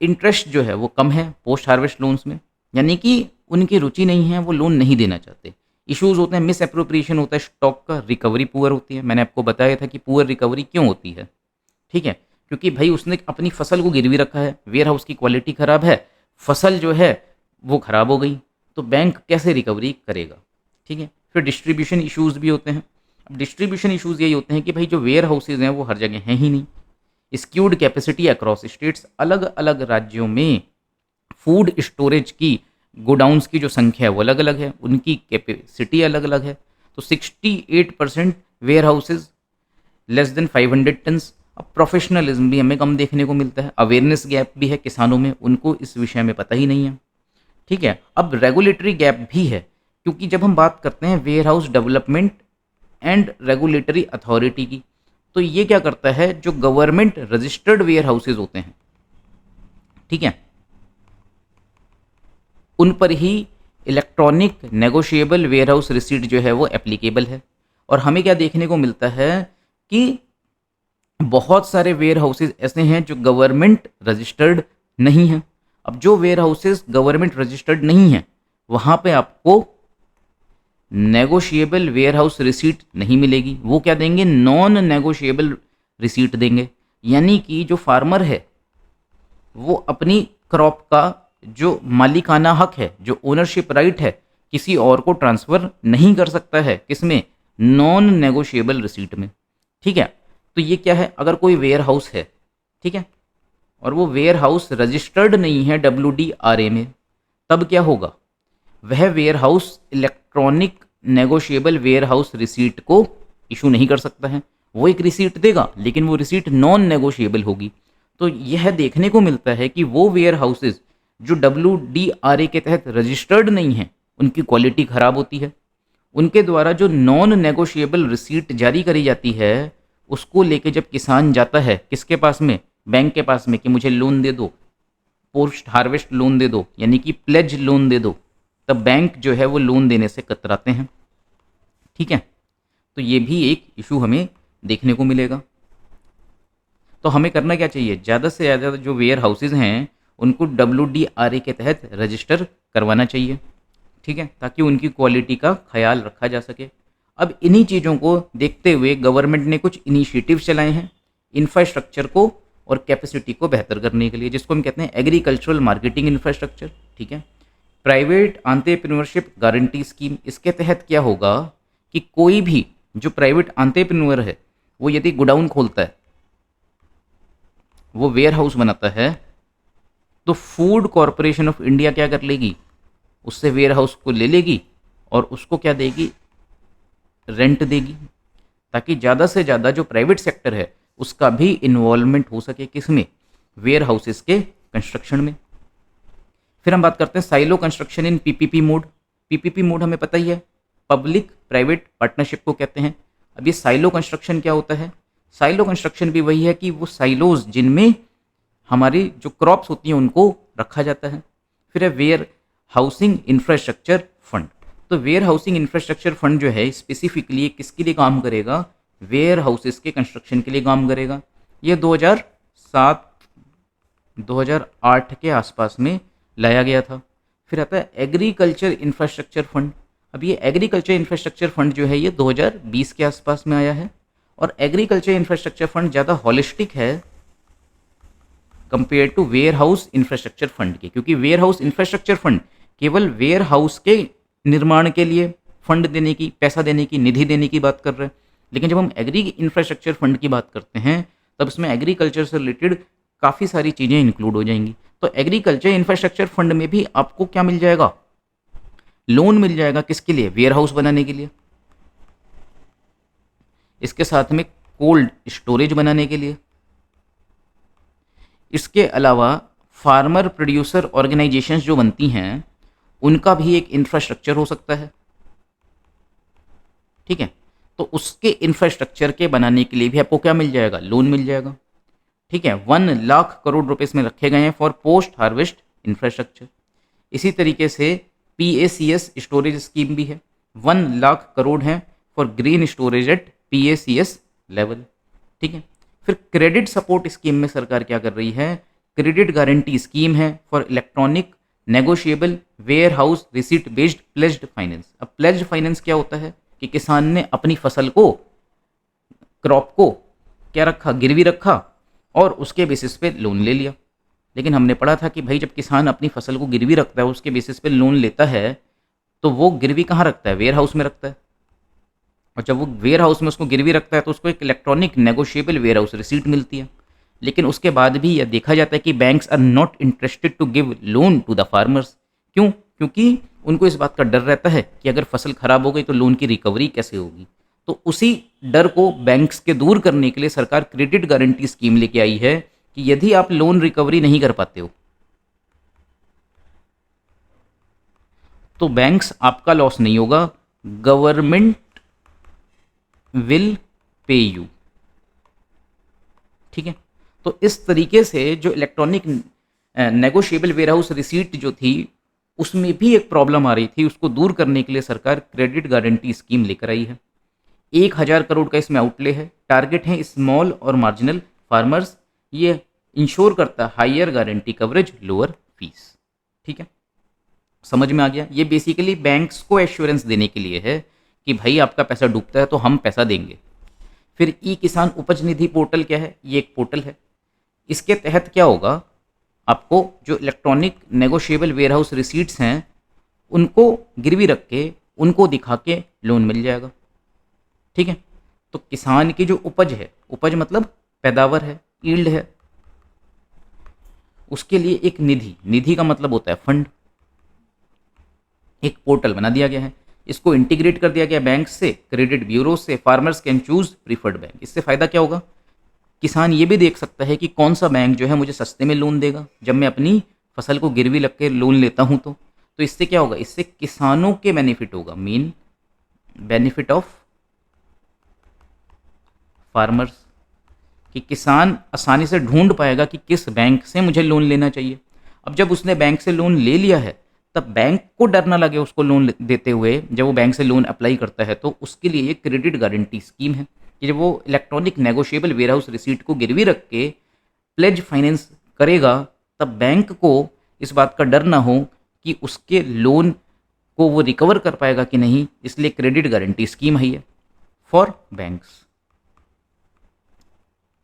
इंटरेस्ट जो है वो कम है पोस्ट हार्वेस्ट लोन्स में, यानी कि उनकी रुचि नहीं है, वो लोन नहीं देना चाहते। इश्यूज होते हैं, मिस एप्रोप्रिएशन होता है स्टॉक का, रिकवरी पुअर होती है। मैंने आपको बताया था कि पुअर रिकवरी क्यों होती है। ठीक है, क्योंकि भाई उसने अपनी फसल को गिरवी रखा है, वेयर हाउस की क्वालिटी खराब है, फसल जो है वो खराब हो गई, तो बैंक कैसे रिकवरी करेगा। ठीक है, फिर डिस्ट्रीब्यूशन इश्यूज भी होते हैं। अब डिस्ट्रीब्यूशन इश्यूज यही होते हैं कि भाई जो वेयर हाउसेज हैं वो हर जगह हैं ही नहीं, स्क्यूड कैपेसिटी अक्रॉस स्टेट्स, अलग अलग राज्यों में फूड स्टोरेज की गोडाउन्स की जो संख्या है वो अलग अलग है, उनकी कैपेसिटी अलग अलग है। तो 68% warehouses less than 500 tons. अब प्रोफेशनलिज्म भी हमें कम देखने को मिलता है, अवेयरनेस गैप भी है किसानों में, उनको इस विषय में पता ही नहीं है। ठीक है, अब रेगुलेटरी गैप भी है, क्योंकि जब हम बात करते हैं warehouse development and regulatory authority की, तो ये क्या करता है, जो गवर्नमेंट रजिस्टर्ड वेयर हाउसेज होते हैं, ठीक है, उन पर ही इलेक्ट्रॉनिक नेगोशिएबल वेयरहाउस रिसीट जो है वो एप्लीकेबल है। और हमें क्या देखने को मिलता है कि बहुत सारे वेयर हाउसेज ऐसे हैं जो गवर्नमेंट रजिस्टर्ड नहीं हैं। अब जो वेयर हाउसेज गवर्नमेंट रजिस्टर्ड नहीं हैं वहाँ पे आपको नेगोशिएबल वेयर हाउस रिसीट नहीं मिलेगी। वो क्या देंगे, नॉन नेगोशिएबल रिसीट देंगे। यानी कि जो फार्मर है वो अपनी क्रॉप का जो मालिकाना हक है, जो ओनरशिप राइट है, किसी और को ट्रांसफ़र नहीं कर सकता है। किसमें, नॉन नेगोशिएबल रिसीट में। ठीक है, तो ये क्या है, अगर कोई वेयर हाउस है, ठीक है, और वो वेयर हाउस रजिस्टर्ड नहीं है WDRA में, तब क्या होगा, वह warehouse electronic negotiable warehouse receipt को इशू नहीं कर सकता है। वो एक रिसीट देगा लेकिन वो रिसीट नॉन नेगोशिएबल होगी। तो यह देखने को मिलता है कि वो वेयर हाउसेज जो WDRA के तहत रजिस्टर्ड नहीं हैं उनकी क्वालिटी ख़राब होती है। उनके द्वारा जो नॉन नेगोशिएबल रिसीट जारी करी जाती है उसको लेके जब किसान जाता है किसके पास में, बैंक के पास में, कि मुझे लोन दे दो, पोस्ट हार्वेस्ट लोन दे दो, यानी कि प्लेज लोन दे दो, तब बैंक जो है वो लोन देने से कतराते हैं। ठीक है, तो ये भी एक इशू हमें देखने को मिलेगा। तो हमें करना क्या चाहिए, ज़्यादा से ज़्यादा जो वेयर हाउसेज हैं उनको WDRA के तहत रजिस्टर करवाना चाहिए। ठीक है, ताकि उनकी क्वालिटी का ख्याल रखा जा सके। अब इन्हीं चीज़ों को देखते हुए गवर्नमेंट ने कुछ इनिशिएटिव्स चलाए हैं इंफ्रास्ट्रक्चर को और कैपेसिटी को बेहतर करने के लिए, जिसको हम कहते हैं एग्रीकल्चरल मार्केटिंग इंफ्रास्ट्रक्चर। ठीक है, प्राइवेट एंटरप्रेन्योरशिप गारंटी स्कीम। इसके तहत क्या होगा कि कोई भी जो प्राइवेट एंटरप्रेन्योर है वो यदि गोडाउन खोलता है, वो वेयर हाउस बनाता है, तो फूड कॉरपोरेशन ऑफ इंडिया क्या कर लेगी, उससे वेयर हाउस को ले लेगी और उसको क्या देगी, रेंट देगी, ताकि ज़्यादा से ज़्यादा जो प्राइवेट सेक्टर है उसका भी इन्वॉल्वमेंट हो सके, किसमें, वेयर हाउसेस के कंस्ट्रक्शन में। फिर हम बात करते हैं साइलो कंस्ट्रक्शन इन PPP मोड। PPP मोड हमें पता ही है, पब्लिक प्राइवेट पार्टनरशिप को कहते हैं। अब ये साइलो कंस्ट्रक्शन क्या होता है, साइलो कंस्ट्रक्शन भी वही है कि वो साइलोज जिनमें हमारी जो क्रॉप्स होती हैं उनको रखा जाता है। फिर है वेयर हाउसिंग इंफ्रास्ट्रक्चर फंड। तो वेयर हाउसिंग इंफ्रास्ट्रक्चर फंड जो है स्पेसिफिकली किसके लिए काम करेगा, वेयर हाउसेस के कंस्ट्रक्शन के लिए काम करेगा। ये 2007-2008 के आसपास में लाया गया था। फिर आता है एग्रीकल्चर इंफ्रास्ट्रक्चर फंड। अब ये एग्रीकल्चर इंफ्रास्ट्रक्चर फंड जो है ये 2020 के आसपास में आया है। और एग्रीकल्चर इंफ्रास्ट्रक्चर फंड ज़्यादा हॉलिस्टिक है compare to warehouse infrastructure fund के, क्योंकि वेयर हाउस इंफ्रास्ट्रक्चर फंड केवल वेयर हाउस के निर्माण के लिए फंड देने की, पैसा देने की, निधि देने की बात कर रहे हैं। लेकिन जब हम एग्री इंफ्रास्ट्रक्चर फंड की बात करते हैं तब इसमें एग्रीकल्चर से रिलेटेड काफ़ी सारी चीज़ें इंक्लूड हो जाएंगी। तो एग्रीकल्चर इंफ्रास्ट्रक्चर फंड में भी आपको क्या मिल जाएगा, लोन मिल जाएगा। किसके लिए, वेयर हाउस बनाने के लिए। इसके साथ में कोल्ड स्टोरेज बनाने के लिए। इसके अलावा फार्मर प्रोड्यूसर ऑर्गेनाइजेशंस जो बनती हैं उनका भी एक इंफ्रास्ट्रक्चर हो सकता है। ठीक है, तो उसके इंफ्रास्ट्रक्चर के बनाने के लिए भी आपको क्या मिल जाएगा, लोन मिल जाएगा। ठीक है, 1 लाख करोड़ रुपए इसमें रखे गए हैं फॉर पोस्ट हार्वेस्ट इंफ्रास्ट्रक्चर। इसी तरीके से PACS स्टोरेज स्कीम भी है, 1 लाख करोड़ है for green storage at PACS level. ठीक है, फिर क्रेडिट सपोर्ट स्कीम में सरकार क्या कर रही है, क्रेडिट गारंटी स्कीम है for electronic negotiable warehouse receipt based pledged finance. अब प्लेज्ड फाइनेंस क्या होता है कि किसान ने अपनी फसल को, क्रॉप को क्या रखा, गिरवी रखा और उसके बेसिस पे लोन ले लिया। लेकिन हमने पढ़ा था कि भाई जब किसान अपनी फसल को गिरवी रखता है, उसके बेसिस पे लोन लेता है, तो वो गिरवी कहाँ रखता है, वेयर हाउस में रखता है। और जब वो वेयर हाउस में उसको गिरवी रखता है तो उसको एक electronic negotiable warehouse receipt मिलती है। लेकिन उसके बाद भी यह देखा जाता है कि banks are not interested to give loan to the farmers. क्यों, क्योंकि उनको इस बात का डर रहता है कि अगर फसल खराब हो गई तो लोन की रिकवरी कैसे होगी। तो उसी डर को बैंक्स के दूर करने के लिए सरकार क्रेडिट गारंटी स्कीम लेके आई है कि यदि आप लोन रिकवरी नहीं कर पाते हो तो बैंक्स आपका लॉस नहीं होगा, गवर्नमेंट विल पे यू। ठीक है, तो इस तरीके से जो electronic negotiable warehouse receipt जो थी उसमें भी एक प्रॉब्लम आ रही थी, उसको दूर करने के लिए सरकार क्रेडिट गारंटी स्कीम लेकर आई है। 1,000 करोड़ का इसमें आउटले है। टारगेट है स्मॉल और मार्जिनल फार्मर्स। ये इंश्योर करता है higher guarantee coverage, lower fees. ठीक है, समझ में आ गया। ये बेसिकली बैंक्स को एश्योरेंस देने के लिए है कि भाई आपका पैसा डूबता है तो हम पैसा देंगे। फिर ई किसान उपज निधि पोर्टल क्या है? ये एक पोर्टल है। इसके तहत क्या होगा, आपको जो इलेक्ट्रॉनिक नेगोशिएबल वेयरहाउस रिसीट्स हैं उनको गिरवी रख के, उनको दिखा के लोन मिल जाएगा। ठीक है, तो किसान की जो उपज है, उपज मतलब पैदावार है, यील्ड है, उसके लिए एक निधि, निधि का मतलब होता है फंड, एक पोर्टल बना दिया गया है। इसको इंटीग्रेट कर दिया गया बैंक से, क्रेडिट ब्यूरो से। Farmers can choose preferred bank. इससे फायदा क्या होगा, किसान ये भी देख सकता है कि कौन सा बैंक जो है मुझे सस्ते में लोन देगा जब मैं अपनी फसल को गिरवी रख के लोन लेता हूं। तो इससे क्या होगा, इससे किसानों के बेनिफिट होगा, मेन बेनिफिट ऑफ फार्मर्स, कि किसान आसानी से ढूंढ पाएगा कि किस बैंक से मुझे लोन लेना चाहिए। अब जब उसने बैंक से लोन ले लिया है तब बैंक को डर ना लगे उसको लोन देते हुए। जब वो बैंक से लोन अप्लाई करता है तो उसके लिए ये क्रेडिट गारंटी स्कीम है कि जब वो इलेक्ट्रॉनिक नेगोशिएबल वेयरहाउस रिसीट को गिरवी रख के प्लेज फाइनेंस करेगा तब बैंक को इस बात का डर ना हो कि उसके लोन को वो रिकवर कर पाएगा कि नहीं। इसलिए क्रेडिट गारंटी स्कीम है फॉर बैंक्स।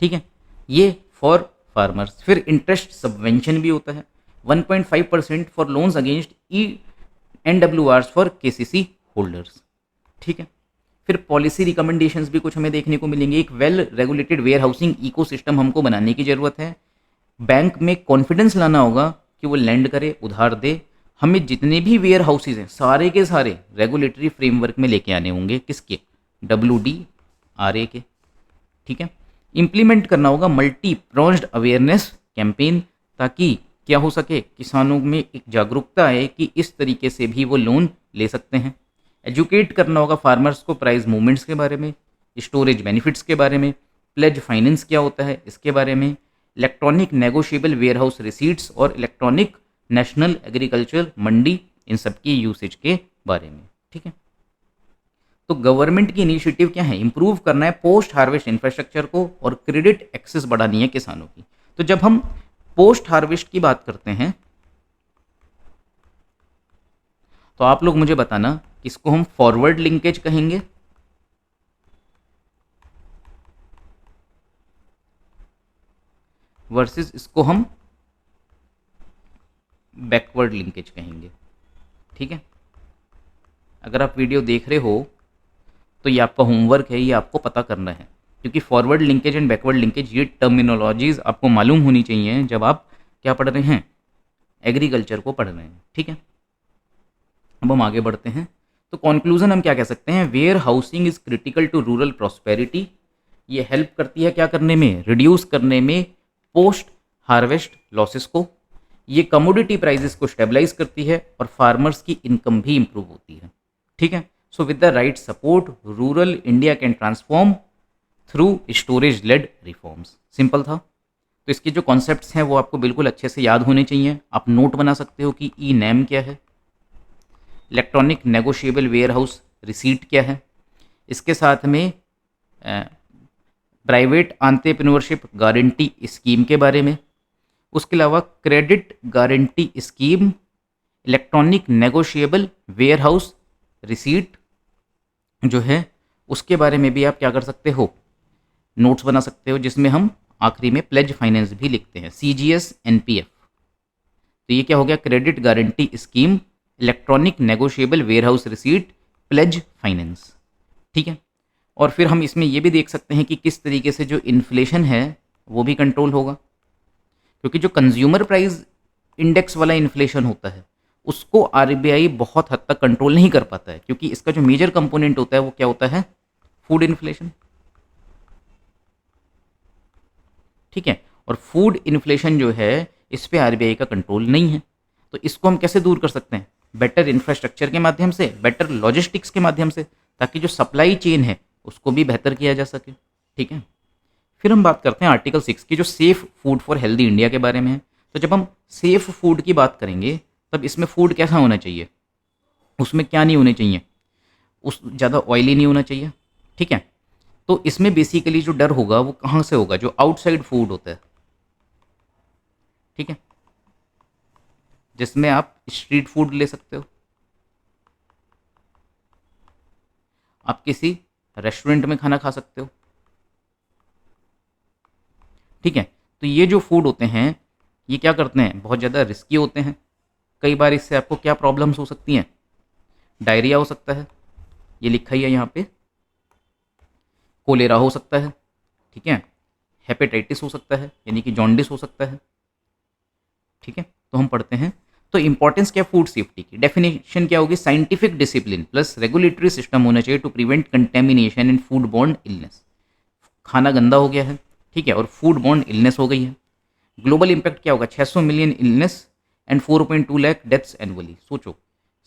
ठीक है, ये फॉर फार्मर्स। फिर इंटरेस्ट सबवेंशन भी होता है, 1.5% for loans against ENWRs for KCC holders. ठीक है, फिर पॉलिसी रिकमेंडेशंस भी कुछ हमें देखने को मिलेंगे। एक well regulated warehousing ecosystem हमको बनाने की ज़रूरत है। बैंक में कॉन्फिडेंस लाना होगा कि वो लैंड करे, उधार दे। हमें जितने भी वेयर हाउसेज हैं सारे के सारे रेगुलेटरी फ्रेमवर्क में लेके आने होंगे, किसके, WDRA के। ठीक है, इम्प्लीमेंट करना होगा मल्टी प्रोन्ड अवेयरनेस कैंपेन, ताकि क्या हो सके, किसानों में एक जागरूकता आए कि इस तरीके से भी वो लोन ले सकते हैं। एजुकेट करना होगा फार्मर्स को प्राइस मूवमेंट्स के बारे में, स्टोरेज बेनिफिट्स के बारे में, प्लेज फाइनेंस क्या होता है इसके बारे में, इलेक्ट्रॉनिक नेगोशिएबल वेयरहाउस रिसीट्स और इलेक्ट्रॉनिक नेशनल एग्रीकल्चर मंडी, इन सब की यूसेज के बारे में। ठीक है, तो गवर्नमेंट की इनिशिएटिव क्या है, इंप्रूव करना है पोस्ट हार्वेस्ट इंफ्रास्ट्रक्चर को और क्रेडिट एक्सेस बढ़ानी है किसानों की। तो जब हम पोस्ट हार्वेस्ट की बात करते हैं तो आप लोग मुझे बताना कि इसको हम फॉरवर्ड लिंकेज कहेंगे वर्सेस इसको हम बैकवर्ड लिंकेज कहेंगे। ठीक है, अगर आप वीडियो देख रहे हो तो ये आपका होमवर्क है, ये आपको पता करना है, क्योंकि forward linkage and backward linkage ये टर्मिनोलॉजीज आपको मालूम होनी चाहिए जब आप क्या पढ़ रहे हैं, एग्रीकल्चर को पढ़ रहे हैं। ठीक है, अब हम आगे बढ़ते हैं। तो कंक्लूजन हम क्या कह सकते हैं, warehousing is critical to rural prosperity. ये हेल्प करती है क्या करने में, रिड्यूस करने में पोस्ट हार्वेस्ट लॉसेस को। ये कमोडिटी प्राइसेस को स्टेबलाइज करती है और फार्मर्स की इनकम भी इंप्रूव होती है। ठीक है, so with the right support rural India can transform through storage led reforms. Simple था। तो इसके जो कॉन्सेप्ट्स हैं वो आपको बिल्कुल अच्छे से याद होने चाहिए। आप नोट बना सकते हो कि ई नैम क्या है, इलेक्ट्रॉनिक नेगोशिएबल वेयरहाउस रिसीट क्या है, इसके साथ में प्राइवेट एंटरप्रेन्योरशिप गारंटी स्कीम के बारे में, उसके अलावा credit guarantee scheme, electronic negotiable warehouse receipt जो है उसके बारे में भी आप क्या कर सकते हो, नोट्स बना सकते हो, जिसमें हम आखिरी में प्लेज फाइनेंस भी लिखते हैं, CGS NPF। तो ये क्या हो गया, credit guarantee scheme, electronic negotiable warehouse receipt, pledge finance. ठीक है, और फिर हम इसमें ये भी देख सकते हैं कि किस तरीके से जो इन्फ्लेशन है वो भी कंट्रोल होगा, क्योंकि जो कंज्यूमर प्राइस इंडेक्स वाला इन्फ्लेशन होता है उसको RBI बहुत हद तक कंट्रोल नहीं कर पाता है, क्योंकि इसका जो मेजर कंपोनेंट होता है वो क्या होता है, फूड इन्फ्लेशन। ठीक है, और फूड इन्फ्लेशन जो है इस पे RBI का कंट्रोल नहीं है। तो इसको हम कैसे दूर कर सकते हैं, बेटर इंफ्रास्ट्रक्चर के माध्यम से, बेटर लॉजिस्टिक्स के माध्यम से, ताकि जो सप्लाई चेन है उसको भी बेहतर किया जा सके। ठीक है, फिर हम बात करते हैं आर्टिकल 6 की, जो safe food for healthy India के बारे में है। तो जब हम सेफ फूड की बात करेंगे मतलब इसमें फूड कैसा होना चाहिए, उसमें क्या नहीं होने चाहिए, उस ज़्यादा ऑयली नहीं होना चाहिए, ठीक है। तो इसमें बेसिकली जो डर होगा वो कहाँ से होगा, जो आउटसाइड फूड होता है, ठीक है, जिसमें आप स्ट्रीट फूड ले सकते हो, आप किसी रेस्टोरेंट में खाना खा सकते हो, ठीक है। तो ये जो फूड होते हैं ये क्या करते हैं, बहुत ज़्यादा रिस्की होते हैं। कई बार इससे आपको क्या प्रॉब्लम्स हो सकती हैं, डायरिया हो सकता है, ये लिखा ही है यहाँ पे, कोलेरा हो सकता है, ठीक है, हेपेटाइटिस हो सकता है यानी कि जॉन्डिस हो सकता है, ठीक है। तो हम पढ़ते हैं, तो इंपॉर्टेंस क्या फूड सेफ्टी की, डेफिनेशन क्या होगी, scientific discipline plus regulatory system होना चाहिए to prevent contamination in food borne illness. खाना गंदा हो गया है, ठीक है, और फूड बॉर्न इलनेस हो गई है, ग्लोबल इम्पैक्ट क्या होगा, 600 million illness and 4.2 lakh deaths annually. सोचो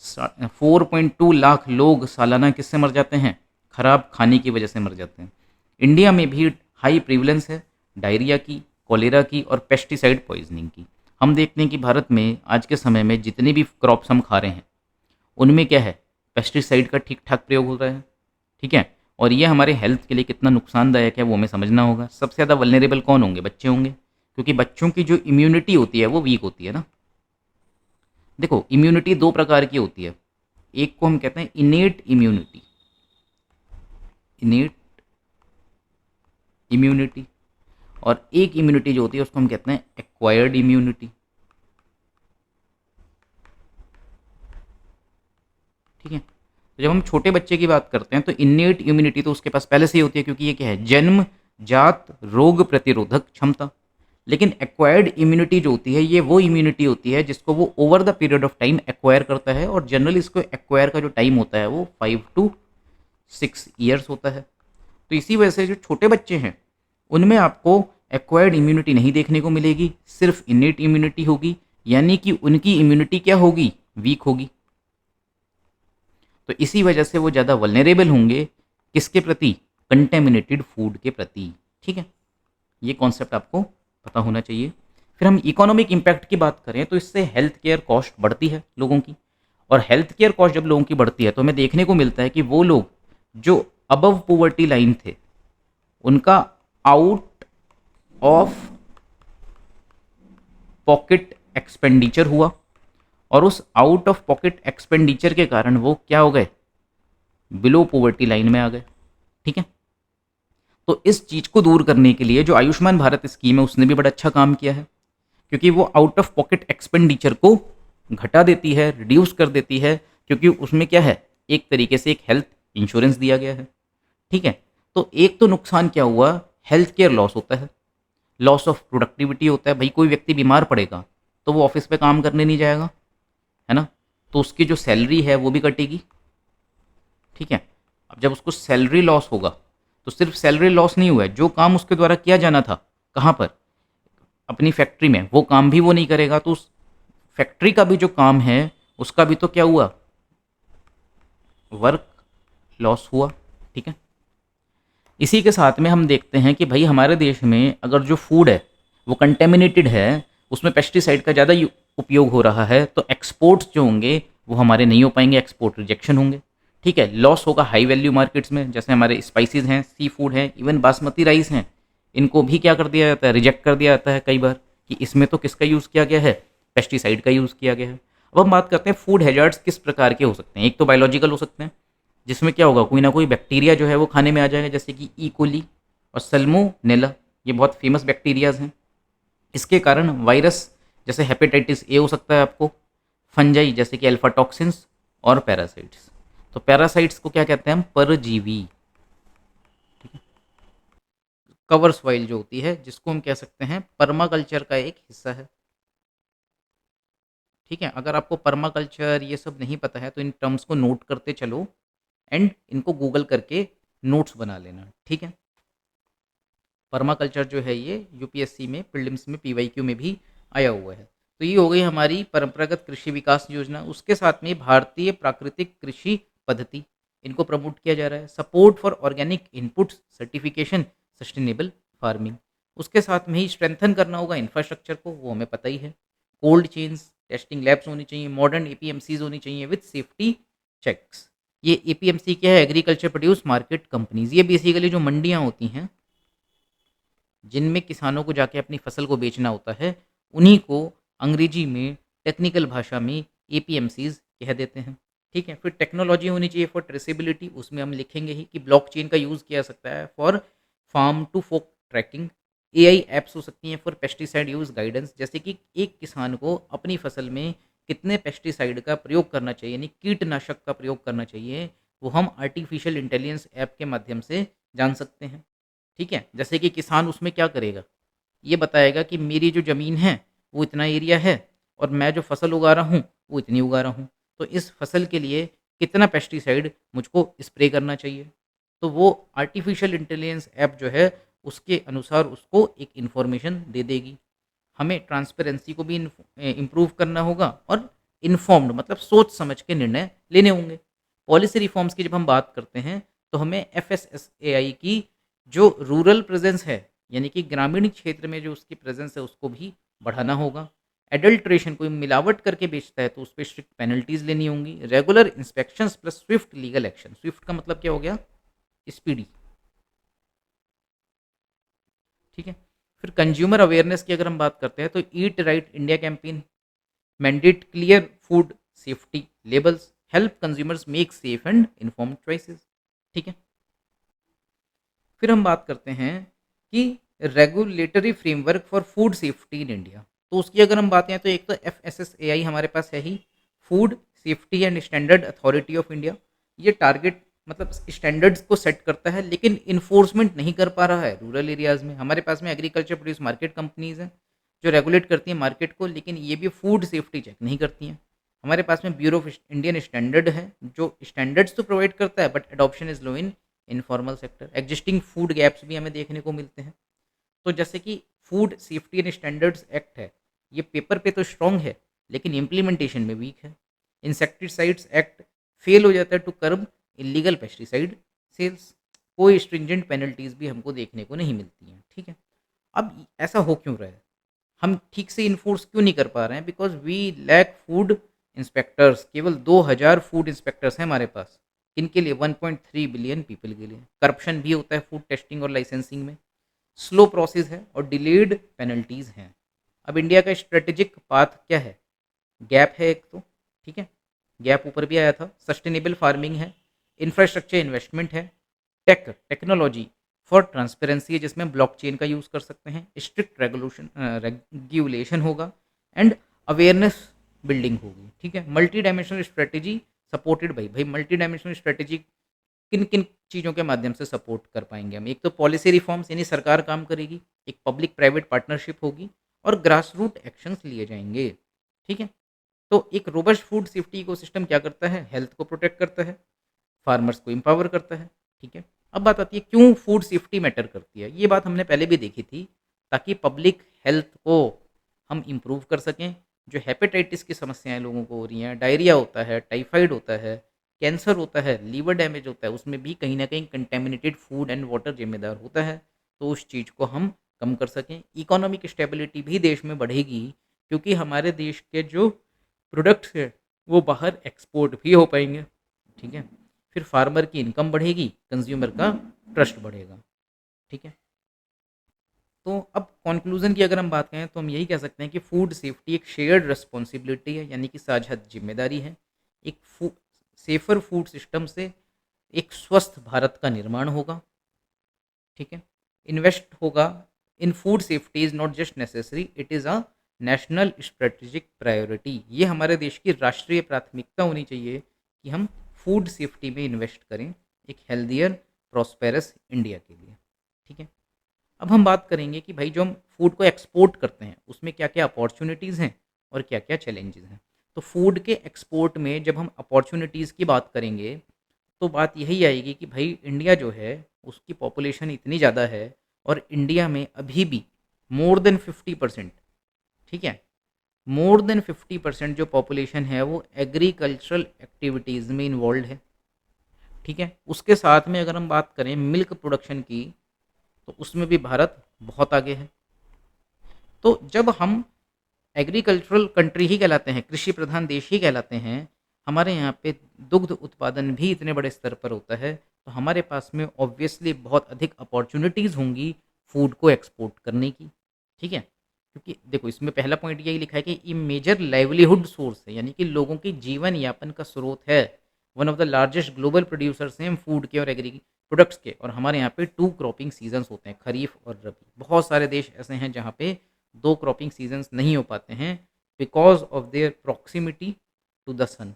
4.2 लाख लोग सालाना किससे मर जाते हैं, खराब खाने की वजह से मर जाते हैं। इंडिया में भी हाई प्रिवलेंस है डायरिया की, कोलेरा की और पेस्टिसाइड पॉइजनिंग की। हम देखते हैं कि भारत में आज के समय में जितनी भी क्रॉप्स हम खा रहे हैं उनमें क्या है, पेस्टिसाइड का ठीक ठाक प्रयोग हो रहा है, ठीक है। और ये हमारे हेल्थ के लिए कितना नुकसानदायक है वो हमें समझना होगा। सबसे ज़्यादा वल्नरेबल कौन होंगे, बच्चे होंगे, क्योंकि बच्चों की जो इम्यूनिटी होती है वो वीक होती है ना। देखो इम्यूनिटी दो प्रकार की होती है, एक को हम कहते हैं इनेट इम्यूनिटी, इनेट इम्यूनिटी, और एक इम्यूनिटी जो होती है उसको हम कहते हैं एक्वायर्ड इम्यूनिटी, ठीक है। तो जब हम छोटे बच्चे की बात करते हैं तो इनेट इम्यूनिटी तो उसके पास पहले से ही होती है, क्योंकि ये क्या है, जन्म जात रोग प्रतिरोधक क्षमता। लेकिन एक्वायर्ड इम्यूनिटी जो होती है ये वो इम्यूनिटी होती है जिसको वो over the period of time acquire करता है, और जनरली इसको एक्वायर का जो टाइम होता है वो 5 to 6 ईयर्स होता है। तो इसी वजह से जो छोटे बच्चे हैं उनमें आपको एक्वायर्ड इम्यूनिटी नहीं देखने को मिलेगी, सिर्फ इनेट इम्यूनिटी होगी, यानी कि उनकी इम्यूनिटी क्या होगी, वीक होगी। तो इसी वजह से वो ज़्यादा वल्नरेबल होंगे किसके प्रति, कंटेमिनेटेड फूड के प्रति, ठीक है। ये कॉन्सेप्ट आपको पता होना चाहिए। फिर हम इकोनॉमिक इम्पैक्ट की बात करें तो इससे हेल्थ केयर कॉस्ट बढ़ती है लोगों की, और हेल्थ केयर कॉस्ट जब लोगों की बढ़ती है तो हमें देखने को मिलता है कि वो लोग जो अबव पोवर्टी लाइन थे उनका आउट ऑफ पॉकेट एक्सपेंडिचर हुआ, और उस आउट ऑफ पॉकेट एक्सपेंडिचर के कारण वो क्या हो गए, बिलो पॉवर्टी लाइन में आ गए, ठीक है। तो इस चीज़ को दूर करने के लिए जो आयुष्मान भारत स्कीम है उसने भी बड़ा अच्छा काम किया है, क्योंकि वो आउट ऑफ पॉकेट एक्सपेंडिचर को घटा देती है, रिड्यूस कर देती है, क्योंकि उसमें क्या है, एक तरीके से एक हेल्थ इंश्योरेंस दिया गया है, ठीक है। तो एक तो नुकसान क्या हुआ, हेल्थ केयर लॉस होता है, लॉस ऑफ प्रोडक्टिविटी होता है। भाई कोई व्यक्ति बीमार पड़ेगा तो वो ऑफिस पे काम करने नहीं जाएगा, है ना, तो उसकी जो सैलरी है वो भी कटेगी, ठीक है। अब जब उसको सैलरी लॉस होगा तो सिर्फ सैलरी लॉस नहीं हुआ है, जो काम उसके द्वारा किया जाना था कहाँ पर, अपनी फैक्ट्री में, वो काम भी वो नहीं करेगा, तो उस फैक्ट्री का भी जो काम है उसका भी तो क्या हुआ, वर्क लॉस हुआ, ठीक है। इसी के साथ में हम देखते हैं कि भाई हमारे देश में अगर जो फूड है वो कंटेमिनेटेड है, उसमें पेस्टिसाइड का ज़्यादा उपयोग हो रहा है, तो एक्सपोर्ट्स जो होंगे वो हमारे नहीं हो पाएंगे, एक्सपोर्ट रिजेक्शन होंगे, ठीक है। लॉस होगा हाई वैल्यू मार्केट्स में, जैसे हमारे स्पाइसेस हैं, सी फूड हैं, इवन बासमती राइस हैं, इनको भी क्या कर दिया जाता है, रिजेक्ट कर दिया जाता है कई बार, कि इसमें तो किसका यूज़ किया गया है, पेस्टिसाइड का यूज़ किया गया है। अब हम बात करते हैं फूड हैजर्ड्स किस प्रकार के हो सकते हैं। एक तो बायोलॉजिकल हो सकते हैं, जिसमें क्या होगा, कोई ना कोई बैक्टीरिया जो है वो खाने में आ जाएगा, जैसे कि ई कोली और सल्मोनेला, ये बहुत फेमस बैक्टीरियाज हैं। इसके कारण वायरस जैसे हेपेटाइटिस ए हो सकता है आपको, फंजाई जैसे कि अल्फा टॉक्सिन्स, और पैरासाइट्स। तो पैरासाइट्स को क्या कहते हैं हम, परजीवी, ठीक है। कवर सॉइल जो होती है जिसको हम कह सकते हैं पर्माकल्चर का एक हिस्सा है, ठीक है। अगर आपको पर्माकल्चर ये सब नहीं पता है तो इन टर्म्स को नोट करते चलो एंड इनको गूगल करके नोट्स बना लेना, ठीक है। पर्माकल्चर जो है ये यूपीएससी में प्रीलिम्स में पीवाईक्यू में भी आया हुआ है। तो ये हो गई हमारी परंपरागत कृषि विकास योजना। उसके साथ में भारतीय प्राकृतिक कृषि पद्धति, इनको प्रमोट किया जा रहा है। Support for organic inputs certification sustainable farming, उसके साथ में ही स्ट्रेंथन करना होगा इंफ्रास्ट्रक्चर को, वो हमें पता ही है। कोल्ड चेन्स, टेस्टिंग लैब्स होनी चाहिए, मॉडर्न एपीएमसीज होनी चाहिए विद सेफ्टी चेक्स। ये एपीएमसी क्या है? Agriculture produce market companies. ये बेसिकली जो मंडियां होती हैं जिनमें किसानों को जाके अपनी फसल को बेचना होता है, उन्हीं को अंग्रेजी में टेक्निकल भाषा में एपीएमसीज कह देते हैं। ठीक है, फिर टेक्नोलॉजी होनी चाहिए फॉर ट्रेसेबिलिटी, उसमें हम लिखेंगे ही कि ब्लॉकचेन का यूज़ किया जा सकता है for farm to fork tracking. AI apps हो सकती हैं फॉर पेस्टिसाइड यूज़ गाइडेंस, जैसे कि एक किसान को अपनी फसल में कितने पेस्टिसाइड का प्रयोग करना चाहिए, यानी कीटनाशक का प्रयोग करना चाहिए, वो हम आर्टिफिशियल इंटेलिजेंस ऐप के माध्यम से जान सकते हैं। ठीक है, जैसे कि किसान उसमें क्या करेगा, ये बताएगा कि मेरी जो ज़मीन है वो इतना एरिया है और मैं जो फसल उगा रहा हूँ वो इतनी उगा रहा हूँ, तो इस फसल के लिए कितना पेस्टिसाइड मुझको स्प्रे करना चाहिए। तो वो आर्टिफिशियल इंटेलिजेंस ऐप जो है उसके अनुसार उसको एक इन्फॉर्मेशन दे देगी। हमें ट्रांसपेरेंसी को भी इम्प्रूव करना होगा और इन्फॉर्म्ड मतलब सोच समझ के निर्णय लेने होंगे। पॉलिसी रिफॉर्म्स की जब हम बात करते हैं तो हमें एफएसएसएआई की जो रूरल प्रेजेंस है, यानी कि ग्रामीण क्षेत्र में जो उसकी प्रेजेंस है, उसको भी बढ़ाना होगा। एडल्ट्रेशन, कोई मिलावट करके बेचता है तो उस पर स्ट्रिक्ट पेनल्टीज लेनी होंगी। Regular inspections plus Swift legal action. Swift का मतलब क्या हो गया? स्पीडी। ठीक है, फिर कंज्यूमर अवेयरनेस की अगर हम बात करते हैं तो eat right India campaign, mandate clear food safety labels, help consumers make safe and informed choices. ठीक है, फिर हम बात करते हैं कि regulatory framework for food safety in India. तो उसकी अगर हम बात करें तो एक तो एफएसएसएआई हमारे पास है ही, food safety and standard authority of India. ये टारगेट मतलब स्टैंडर्ड्स को सेट करता है लेकिन इन्फोर्समेंट नहीं कर पा रहा है रूरल एरियाज़ में। हमारे पास में एग्रीकल्चर प्रोड्यूस मार्केट कंपनीज हैं जो रेगुलेट करती हैं मार्केट को, लेकिन ये भी फूड सेफ्टी चेक नहीं करती हैं। हमारे पास में ब्यूरो ऑफ इंडियन स्टैंडर्ड है जो स्टैंडर्ड्स तो प्रोवाइड करता है but adoption is low in informal sector. Existing food gaps भी हमें देखने को मिलते हैं। तो जैसे कि food safety and standards act है, ये पेपर पे तो स्ट्रॉन्ग है लेकिन इम्प्लीमेंटेशन में वीक है। इंसेक्टिसाइड्स एक्ट फेल हो जाता है to curb illegal pesticide sales. कोई स्ट्रिंजेंट पेनल्टीज भी हमको देखने को नहीं मिलती हैं। ठीक है, अब ऐसा हो क्यों रहा है? हम ठीक से इन्फोर्स क्यों नहीं कर पा रहे हैं? Because we lack food inspectors. केवल 2000 फूड इंस्पेक्टर्स हैं हमारे पास, इनके लिए 1.3 बिलियन पीपल के लिए। करप्शन भी होता है फूड टेस्टिंग और लाइसेंसिंग में, स्लो प्रोसेस है और डिलेड पेनल्टीज हैं। अब इंडिया का स्ट्रेटेजिक पाथ क्या है? गैप है एक तो, ठीक है, गैप ऊपर भी आया था। सस्टेनेबल फार्मिंग है, इंफ्रास्ट्रक्चर इन्वेस्टमेंट है, टेक्नोलॉजी फॉर ट्रांसपेरेंसी है जिसमें ब्लॉकचेन का यूज़ कर सकते हैं, स्ट्रिक्ट रेगुलेशन होगा एंड अवेयरनेस बिल्डिंग होगी। ठीक है, multi dimensional strategy supported by, भाई मल्टी डायमेंशनल स्ट्रेटेजी किन किन चीज़ों के माध्यम से सपोर्ट कर पाएंगे हम? एक तो पॉलिसी रिफॉर्म्स यानी सरकार काम करेगी, एक पब्लिक प्राइवेट पार्टनरशिप होगी और ग्रास रूट एक्शंस लिए जाएंगे। ठीक है, तो एक रोबस्ट फूड सेफ्टी इकोसिस्टम क्या करता है? हेल्थ को प्रोटेक्ट करता है, फार्मर्स को एम्पावर करता है। ठीक है, अब बात आती है क्यों फूड सेफ्टी मैटर करती है। ये बात हमने पहले भी देखी थी, ताकि पब्लिक हेल्थ को हम इम्प्रूव कर सकें। जो हेपेटाइटिस की समस्याएं लोगों को हो रही हैं, डायरिया होता है, टाइफाइड होता है, कैंसर होता है, लीवर डैमेज होता है, उसमें भी कहीं ना कहीं कंटेमिनेटेड फूड एंड वाटर जिम्मेदार होता है। तो उस चीज़ को हम कम कर सकें। इकोनॉमिक स्टेबिलिटी भी देश में बढ़ेगी क्योंकि हमारे देश के जो प्रोडक्ट्स हैं वो बाहर एक्सपोर्ट भी हो पाएंगे। ठीक है, फिर फार्मर की इनकम बढ़ेगी, कंज्यूमर का ट्रस्ट बढ़ेगा। ठीक है, तो अब कंक्लूजन की अगर हम बात करें तो हम यही कह सकते हैं कि फूड सेफ्टी एक शेयर्ड रिस्पॉन्सिबिलिटी है, यानी कि साझा जिम्मेदारी है। एक सेफर फूड सिस्टम से एक स्वस्थ भारत का निर्माण होगा। ठीक है, इन्वेस्ट होगा इन food safety is not just necessary, it is a national strategic priority. ये हमारे देश की राष्ट्रीय प्राथमिकता होनी चाहिए कि हम फूड सेफ्टी में इन्वेस्ट करें एक हेल्दियर प्रॉस्पेरस इंडिया के लिए। ठीक है, अब हम बात करेंगे कि भाई जो हम फूड को एक्सपोर्ट करते हैं उसमें क्या क्या अपॉर्चुनिटीज़ हैं और क्या क्या चैलेंजेस हैं। तो फूड के एक्सपोर्ट में जब हम अपॉर्चुनिटीज़ की बात करेंगे तो बात यही आएगी कि भाई इंडिया जो है उसकी पॉपुलेशन इतनी ज़्यादा है और इंडिया में अभी भी मोर देन 50%, ठीक है, मोर देन 50% जो पॉपुलेशन है वो एग्रीकल्चरल एक्टिविटीज़ में इन्वॉल्व है। ठीक है, उसके साथ में अगर हम बात करें मिल्क प्रोडक्शन की तो उसमें भी भारत बहुत आगे है। तो जब हम एग्रीकल्चरल कंट्री ही कहलाते हैं, कृषि प्रधान देश ही कहलाते हैं, हमारे यहाँ पे दुग्ध उत्पादन भी इतने बड़े स्तर पर होता है, तो हमारे पास में ऑब्वियसली बहुत अधिक अपॉर्चुनिटीज़ होंगी फूड को एक्सपोर्ट करने की, ठीक है? क्योंकि देखो इसमें पहला पॉइंट यही लिखा है कि ये मेजर लाइवलीहुड सोर्स है, यानी कि लोगों की जीवन यापन का स्रोत है। One of the largest global producers हैं हम फूड के और एग्री प्रोडक्ट्स के, और हमारे यहाँ पे 2 क्रॉपिंग सीजन्स होते हैं, खरीफ और रबी। बहुत सारे देश ऐसे हैं जहाँ पे 2 क्रॉपिंग सीजन्स नहीं हो पाते हैं because of their proximity to the sun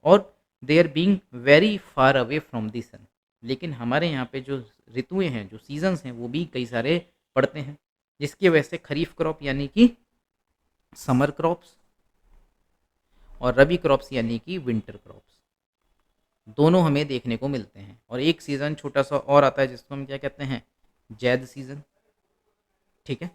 और they are being very far away from the sun. लेकिन हमारे यहाँ पे जो ऋतुएं हैं, जो सीजन्स हैं, वो भी कई सारे पड़ते हैं, जिसकी वजह से खरीफ क्रॉप यानी कि समर क्रॉप्स और रबी क्रॉप्स यानी कि विंटर क्रॉप्स दोनों हमें देखने को मिलते हैं। और एक सीज़न छोटा सा और आता है जिसको हम क्या कहते हैं, जैद सीज़न, ठीक है?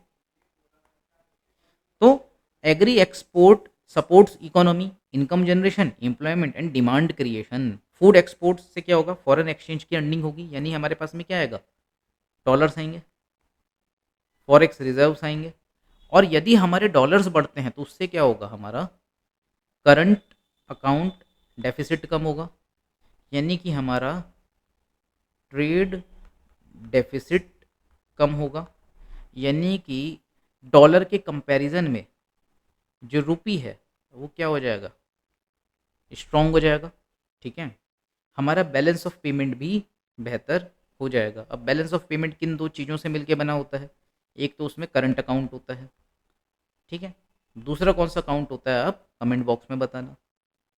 तो agree export supports economy, income generation, employment and demand creation. Food export से क्या होगा, फॉरेन एक्सचेंज की अर्निंग होगी, यानी हमारे पास में क्या आएगा, डॉलर्स आएंगे, फॉरेक्स रिजर्व्स आएंगे। और यदि हमारे डॉलर्स बढ़ते हैं तो उससे क्या होगा, हमारा करंट अकाउंट डेफिसिट कम होगा, यानी कि हमारा ट्रेड डेफिसिट कम होगा, यानी कि डॉलर के कंपैरिजन में जो रुपी है वो क्या हो जाएगा, स्ट्रॉन्ग हो जाएगा, ठीक है? हमारा बैलेंस ऑफ पेमेंट भी बेहतर हो जाएगा। अब बैलेंस ऑफ पेमेंट किन 2 चीज़ों से मिलके बना होता है, एक तो उसमें करंट अकाउंट होता है, ठीक है? दूसरा कौन सा अकाउंट होता है आप कमेंट बॉक्स में बताना,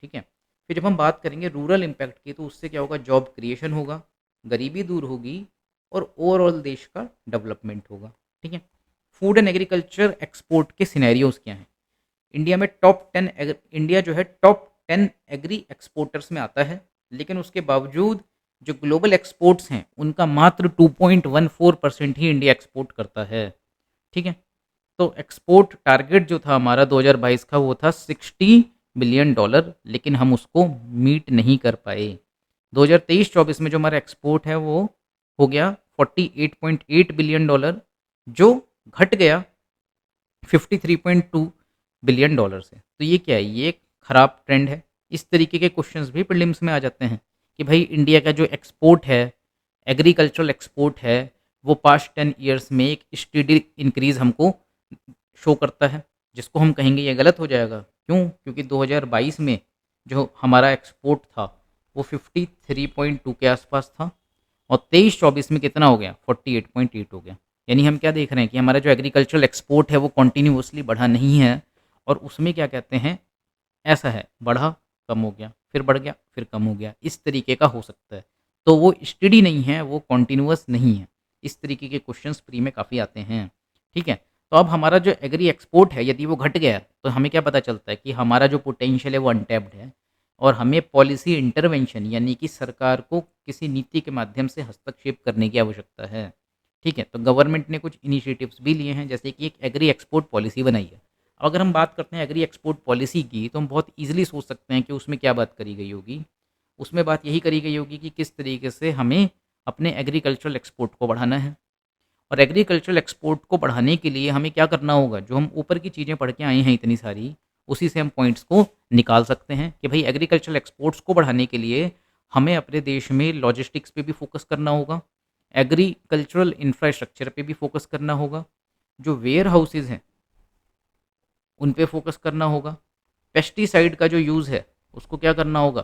ठीक है? फिर जब हम बात करेंगे रूरल इम्पैक्ट की, तो उससे क्या होगा, जॉब क्रिएशन होगा, गरीबी दूर होगी और ओवरऑल देश का डेवलपमेंट होगा, ठीक है? फूड एंड एग्रीकल्चर एक्सपोर्ट के सिनेरियोज क्या हैं? इंडिया में इंडिया जो है टॉप 10 एग्री एक्सपोर्टर्स में आता है, लेकिन उसके बावजूद जो ग्लोबल एक्सपोर्ट्स हैं उनका मात्र 2.14% ही इंडिया एक्सपोर्ट करता है, ठीक है? तो एक्सपोर्ट टारगेट जो था हमारा 2022 का वो था $60 बिलियन, लेकिन हम उसको मीट नहीं कर पाए। 2023-24 में जो हमारा एक्सपोर्ट है वो हो गया $48.8 बिलियन, जो घट गया 53.2 बिलियन डॉलर से। तो ये क्या है, ये एक खराब ट्रेंड है। इस तरीके के क्वेश्चंस भी प्रीलिम्स में आ जाते हैं कि भाई इंडिया का जो एक्सपोर्ट है, एग्रीकल्चरल एक्सपोर्ट है, वो पास्ट 10 ईयर्स में एक स्टेडी इंक्रीज हमको शो करता है, जिसको हम कहेंगे ये गलत हो जाएगा। क्यों? क्योंकि 2022 में जो हमारा एक्सपोर्ट था वो 53.2 के आसपास था और 23-24 में कितना हो गया, 48.8 हो गया। यानी हम क्या देख रहे हैं कि हमारा जो एग्रीकल्चरल एक्सपोर्ट है वो कॉन्टीन्यूसली बढ़ा नहीं है, और उसमें क्या कहते हैं, ऐसा है, बढ़ा कम हो गया, फिर बढ़ गया, फिर कम हो गया, इस तरीके का हो सकता है। तो वो स्टडी नहीं है, वो कॉन्टीन्यूअस नहीं है। इस तरीके के क्वेश्चंस प्री में काफ़ी आते हैं, ठीक है? तो अब हमारा जो एग्री एक्सपोर्ट है यदि वो घट गया तो हमें क्या पता चलता है कि हमारा जो पोटेंशियल है वो अनटैप्ड है, और हमें पॉलिसी इंटरवेंशन यानी कि सरकार को किसी नीति के माध्यम से हस्तक्षेप करने की आवश्यकता है, ठीक है? तो गवर्नमेंट ने कुछ इनिशिएटिव्स भी लिए हैं, जैसे कि एक एग्री एक्सपोर्ट पॉलिसी बनाई है। अब अगर हम बात करते हैं एग्री एक्सपोर्ट पॉलिसी की, तो हम बहुत ईजिली सोच सकते हैं कि उसमें क्या बात करी गई होगी। उसमें बात यही करी गई होगी कि किस तरीके से हमें अपने एग्रीकल्चरल एक्सपोर्ट को बढ़ाना है, और एग्रीकल्चरल एक्सपोर्ट को बढ़ाने के लिए हमें क्या करना होगा, जो हम ऊपर की चीज़ें पढ़ के आए हैं इतनी सारी, उसी से हम पॉइंट्स को निकाल सकते हैं कि भाई एग्रीकल्चरल एक्सपोर्ट्स को बढ़ाने के लिए हमें अपने देश में लॉजिस्टिक्स पे भी फोकस करना होगा, एग्रीकल्चरल इंफ्रास्ट्रक्चर पे भी फोकस करना होगा, जो वेयर हाउसेज हैं उन पे फोकस करना होगा, पेस्टिसाइड का जो यूज़ है उसको क्या करना होगा,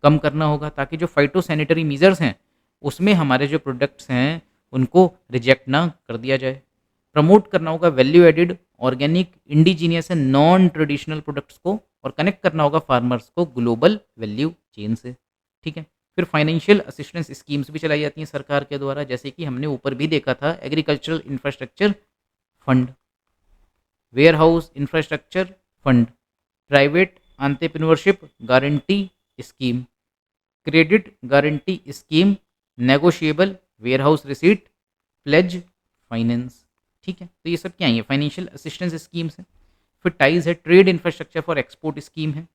कम करना होगा, ताकि जो फाइटोसैनिटरी मीजर्स हैं उसमें हमारे जो प्रोडक्ट्स हैं उनको रिजेक्ट ना कर दिया जाए। प्रमोट करना होगा value added, organic, indigenous and non traditional products को, और कनेक्ट करना होगा फार्मर्स को ग्लोबल वैल्यू चेन से, ठीक है? फिर फाइनेंशियल असिस्टेंस स्कीम्स भी चलाई जाती हैं सरकार के द्वारा, जैसे कि हमने ऊपर भी देखा था, agricultural infrastructure fund, warehouse infrastructure fund, private entrepreneurship guarantee scheme, credit guarantee scheme, negotiable warehouse receipt, pledge finance, ठीक है? तो ये सब क्या है, फाइनेंशियल असिस्टेंस स्कीम्स हैं। फिर टाइज है, trade infrastructure for export scheme है,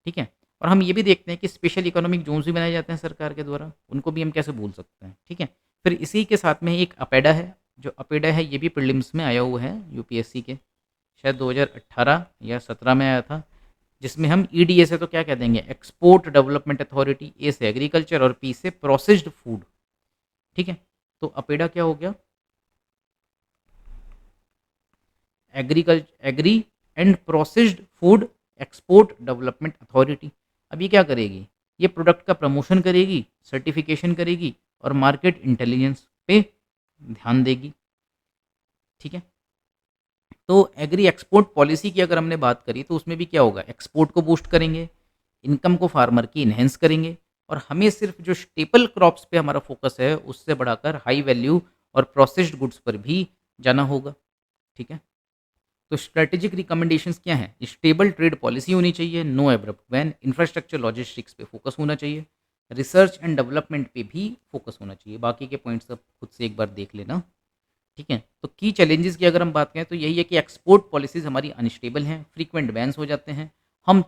ठीक है? और हम ये भी देखते हैं कि स्पेशल इकोनॉमिक जोन्स भी बनाए जाते हैं सरकार के द्वारा, उनको भी हम कैसे भूल सकते हैं, ठीक है? फिर इसी के साथ में एक अपेडा है, जो अपेडा है ये भी प्रीलिम्स में आया हुआ है यूपीएससी के, शायद 2018 या 17 में आया था, जिसमें हम ईडीए से तो क्या कह देंगे, एक्सपोर्ट डेवलपमेंट अथॉरिटी, ए से एग्रीकल्चर और पी से प्रोसेस्ड फूड। ठीक है, तो अपेडा क्या हो गया, agri and processed food export development authority. अब ये क्या करेगी, ये प्रोडक्ट का प्रमोशन करेगी, सर्टिफिकेशन करेगी और मार्केट इंटेलिजेंस पे ध्यान देगी। ठीक है, तो एग्री एक्सपोर्ट पॉलिसी की अगर हमने बात करी तो उसमें भी क्या होगा, एक्सपोर्ट को बूस्ट करेंगे, इनकम को फार्मर की इन्हेंस करेंगे और हमें सिर्फ जो स्टेपल क्रॉप्स पे हमारा फोकस है उससे बढ़ाकर हाई वैल्यू और प्रोसेस्ड गुड्स पर भी जाना होगा। ठीक है, तो स्ट्रेटेजिक रिकमेंडेशंस क्या हैं, स्टेबल ट्रेड पॉलिसी होनी चाहिए, no abrupt ban, infrastructure logistics पे फोकस होना चाहिए, रिसर्च एंड डेवलपमेंट पे भी फोकस होना चाहिए। बाकी के पॉइंट्स सब खुद से एक बार देख लेना। ठीक है, तो की चैलेंजेस की अगर हम बात करें तो यही है कि एक्सपोर्ट पॉलिसीज़ हमारी अनस्टेबल हैं, फ्रीक्वेंट बैन्स हो जाते हैं, हम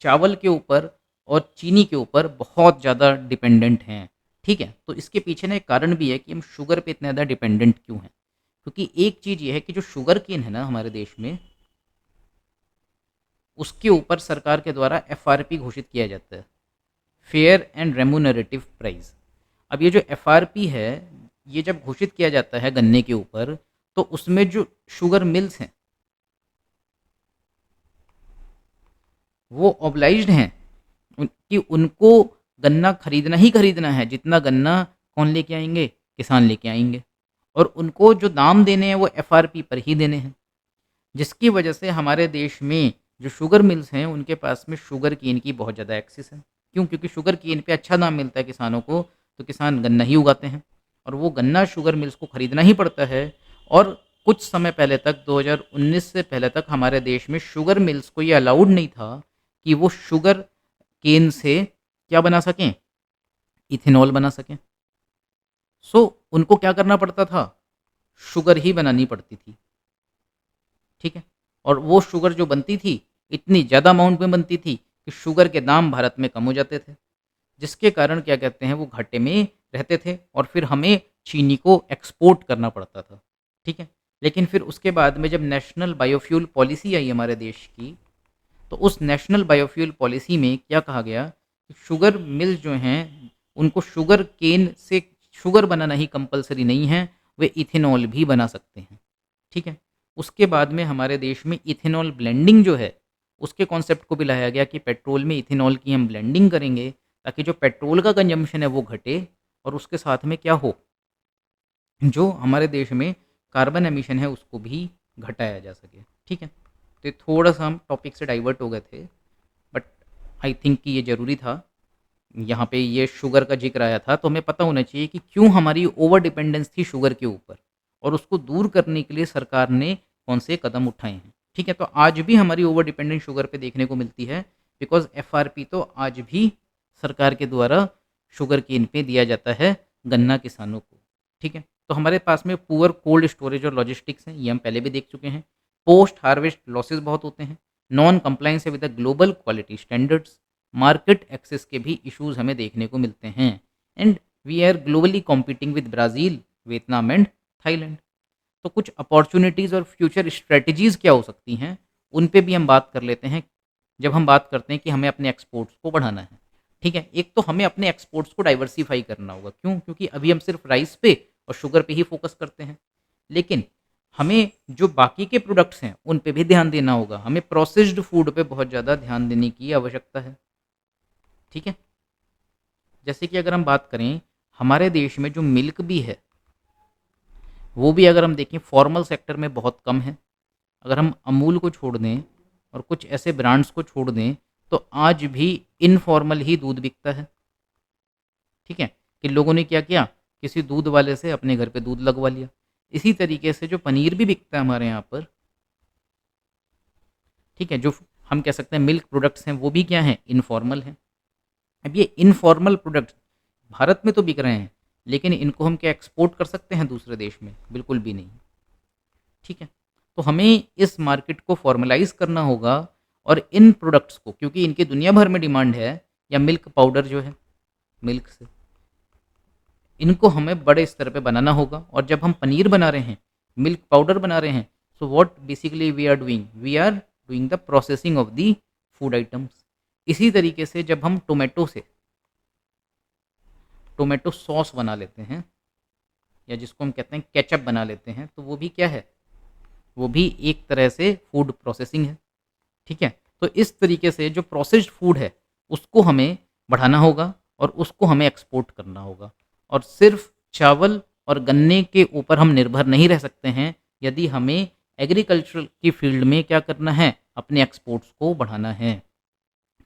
चावल के ऊपर और चीनी के ऊपर बहुत ज़्यादा डिपेंडेंट हैं। ठीक है, तो इसके पीछे ना एक कारण भी है कि हम शुगर पे इतने ज़्यादा डिपेंडेंट क्यों हैं, क्योंकि एक चीज़ ये है कि जो शुगर केन है ना हमारे देश में, उसके ऊपर सरकार के द्वारा एफआरपी घोषित किया जाता है, फेयर एंड रेम्यूनरेटिव प्राइस। अब ये जो एफआरपी है, ये जब घोषित किया जाता है गन्ने के ऊपर, तो उसमें जो शुगर मिल्स हैं वो ऑब्लाइज्ड हैं कि उनको गन्ना खरीदना ही खरीदना है, जितना गन्ना कौन लेके आएंगे, किसान लेके आएंगे, और उनको जो दाम देने हैं वो एफआरपी पर ही देने हैं, जिसकी वजह से हमारे देश में जो शुगर मिल्स हैं उनके पास में शुगर केन की बहुत ज़्यादा एक्सेस है। क्यों, क्योंकि शुगर केन पे अच्छा दाम मिलता है किसानों को, तो किसान गन्ना ही उगाते हैं और वो गन्ना शुगर मिल्स को खरीदना ही पड़ता है। और कुछ समय पहले तक, 2019 से पहले तक हमारे देश में शुगर मिल्स को ये अलाउड नहीं था कि वो शुगर केन से क्या बना सकें, इथेनॉल बना सकें। सो उनको क्या करना पड़ता था, शुगर ही बनानी पड़ती थी। ठीक है, और वो शुगर जो बनती थी इतनी ज़्यादा अमाउंट में बनती थी कि शुगर के दाम भारत में कम हो जाते थे, जिसके कारण क्या कहते हैं वो घाटे में रहते थे और फिर हमें चीनी को एक्सपोर्ट करना पड़ता था। ठीक है, लेकिन फिर उसके बाद में जब नेशनल बायोफ्यूल पॉलिसी आई हमारे देश की, तो उस नेशनल बायोफ्यूल पॉलिसी में क्या कहा गया कि शुगर मिल्स जो हैं उनको शुगर केन से शुगर बनाना ही कंपलसरी नहीं है, वे इथेनॉल भी बना सकते हैं। ठीक है, उसके बाद में हमारे देश में इथेनॉल ब्लेंडिंग जो है उसके कॉन्सेप्ट को भी लाया गया कि पेट्रोल में इथेनॉल की हम ब्लेंडिंग करेंगे ताकि जो पेट्रोल का कंजम्पशन है वो घटे और उसके साथ में क्या हो, जो हमारे देश में कार्बन एमिशन है उसको भी घटाया जा सके। ठीक है, तो ये थोड़ा सा हम टॉपिक से डाइवर्ट हो गए थे, बट आई थिंक कि ये ज़रूरी था। यहाँ पे ये शुगर का जिक्र आया था तो हमें पता होना चाहिए कि क्यों हमारी ओवर डिपेंडेंस थी शुगर के ऊपर और उसको दूर करने के लिए सरकार ने कौन से कदम उठाए हैं। ठीक है, तो आज भी हमारी ओवर डिपेंडेंस शुगर पे देखने को मिलती है, बिकॉज एफआरपी तो आज भी सरकार के द्वारा शुगर केन पे दिया जाता है गन्ना किसानों को। ठीक है, तो हमारे पास में पुअर कोल्ड स्टोरेज और लॉजिस्टिक्स हैं, ये हम पहले भी देख चुके हैं। पोस्ट हार्वेस्ट लॉसेस बहुत होते हैं, non compliance with the global quality standards, market access के भी इश्यूज हमें देखने को मिलते हैं। And we are globally competing with Brazil, Vietnam and Thailand. तो कुछ अपॉर्चुनिटीज़ और फ्यूचर स्ट्रेटजीज़ क्या हो सकती हैं, उन पे भी हम बात कर लेते हैं जब हम बात करते हैं कि हमें अपने एक्सपोर्ट्स को बढ़ाना है। ठीक है, एक तो हमें अपने एक्सपोर्ट्स को डाइवर्सिफाई करना होगा। क्यों, क्योंकि अभी हम सिर्फ राइस पे और शुगर पे ही फोकस करते हैं, लेकिन हमें जो बाकी के प्रोडक्ट्स हैं उन पे भी ध्यान देना होगा। हमें प्रोसेस्ड फूड पे बहुत ज़्यादा ध्यान देने की आवश्यकता है। ठीक है, जैसे कि अगर हम बात करें हमारे देश में जो मिल्क भी है वो भी अगर हम देखें फॉर्मल सेक्टर में बहुत कम है। अगर हम अमूल को छोड़ दें और कुछ ऐसे ब्रांड्स को छोड़ दें तो आज भी इनफॉर्मल ही दूध बिकता है। ठीक है, कि लोगों ने क्या किया, किसी दूध वाले से अपने घर पे दूध लगवा लिया। इसी तरीके से जो पनीर भी बिकता है हमारे यहाँ पर, ठीक है, जो हम कह सकते हैं मिल्क प्रोडक्ट्स हैं वो भी क्या हैं, इनफॉर्मल हैं। अब ये इनफॉर्मल प्रोडक्ट्स भारत में तो बिक रहे हैं, लेकिन इनको हम क्या एक्सपोर्ट कर सकते हैं दूसरे देश में, बिल्कुल भी नहीं। ठीक है, तो हमें इस मार्केट को फॉर्मलाइज करना होगा और इन प्रोडक्ट्स को, क्योंकि इनकी दुनिया भर में डिमांड है, या मिल्क पाउडर जो है मिल्क से, इनको हमें बड़े स्तर पे बनाना होगा। और जब हम पनीर बना रहे हैं, मिल्क पाउडर बना रहे हैं, so what basically we are doing the processing of the food items. इसी तरीके से जब हम टोमेटो से टोमेटो सॉस बना लेते हैं, या जिसको हम कहते हैं केचप बना लेते हैं, तो वो भी क्या है, वो भी एक तरह से फूड प्रोसेसिंग है। ठीक है, तो इस तरीके से जो प्रोसेस्ड फूड है उसको हमें बढ़ाना होगा और उसको हमें एक्सपोर्ट करना होगा। और सिर्फ चावल और गन्ने के ऊपर हम निर्भर नहीं रह सकते हैं यदि हमें एग्रीकल्चर की फील्ड में क्या करना है, अपने एक्सपोर्ट्स को बढ़ाना है।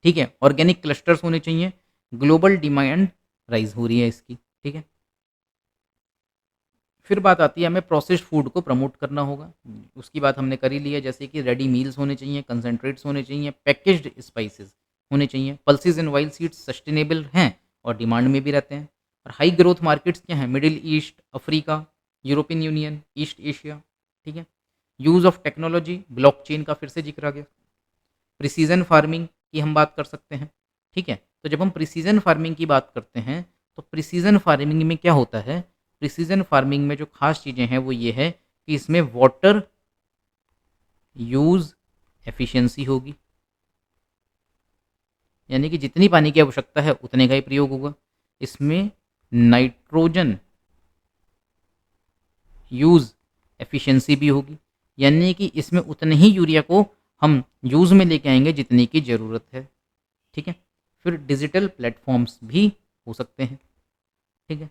ठीक है, ऑर्गेनिक क्लस्टर्स होने चाहिए, ग्लोबल डिमांड राइज हो रही है इसकी। ठीक है, फिर बात आती है हमें प्रोसेस्ड फूड को प्रमोट करना होगा। उसकी बात हमने कर ही ली है, जैसे कि रेडी मील्स होने चाहिए, कंसनट्रेट्स होने चाहिए, पैकेज्ड स्पाइसेस होने चाहिए। Pulses and wild seeds sustainable हैं और डिमांड में भी रहते हैं। और हाई ग्रोथ मार्केट्स क्या हैं, middle east, Africa, European union, east Asia. ठीक है, यूज़ ऑफ टेक्नोलॉजी, ब्लॉकचेन का फिर से जिक्र आ गया। प्रिसीजन फार्मिंग की हम बात कर सकते हैं। ठीक है, तो जब हम प्रिसीजन फार्मिंग की बात करते हैं तो प्रिसीजन फार्मिंग में क्या होता है, प्रिसीजन फार्मिंग में जो खास चीज़ें हैं वो ये है कि इसमें वाटर यूज़ एफिशिएंसी होगी, यानी कि जितनी पानी की आवश्यकता है उतने का ही प्रयोग होगा। इसमें नाइट्रोजन यूज़ एफिशिएंसी भी होगी, यानी कि इसमें उतने ही यूरिया को हम यूज़ में लेके आएंगे जितनी की ज़रूरत है। ठीक है, फिर डिजिटल प्लेटफॉर्म्स भी हो सकते हैं। ठीक है,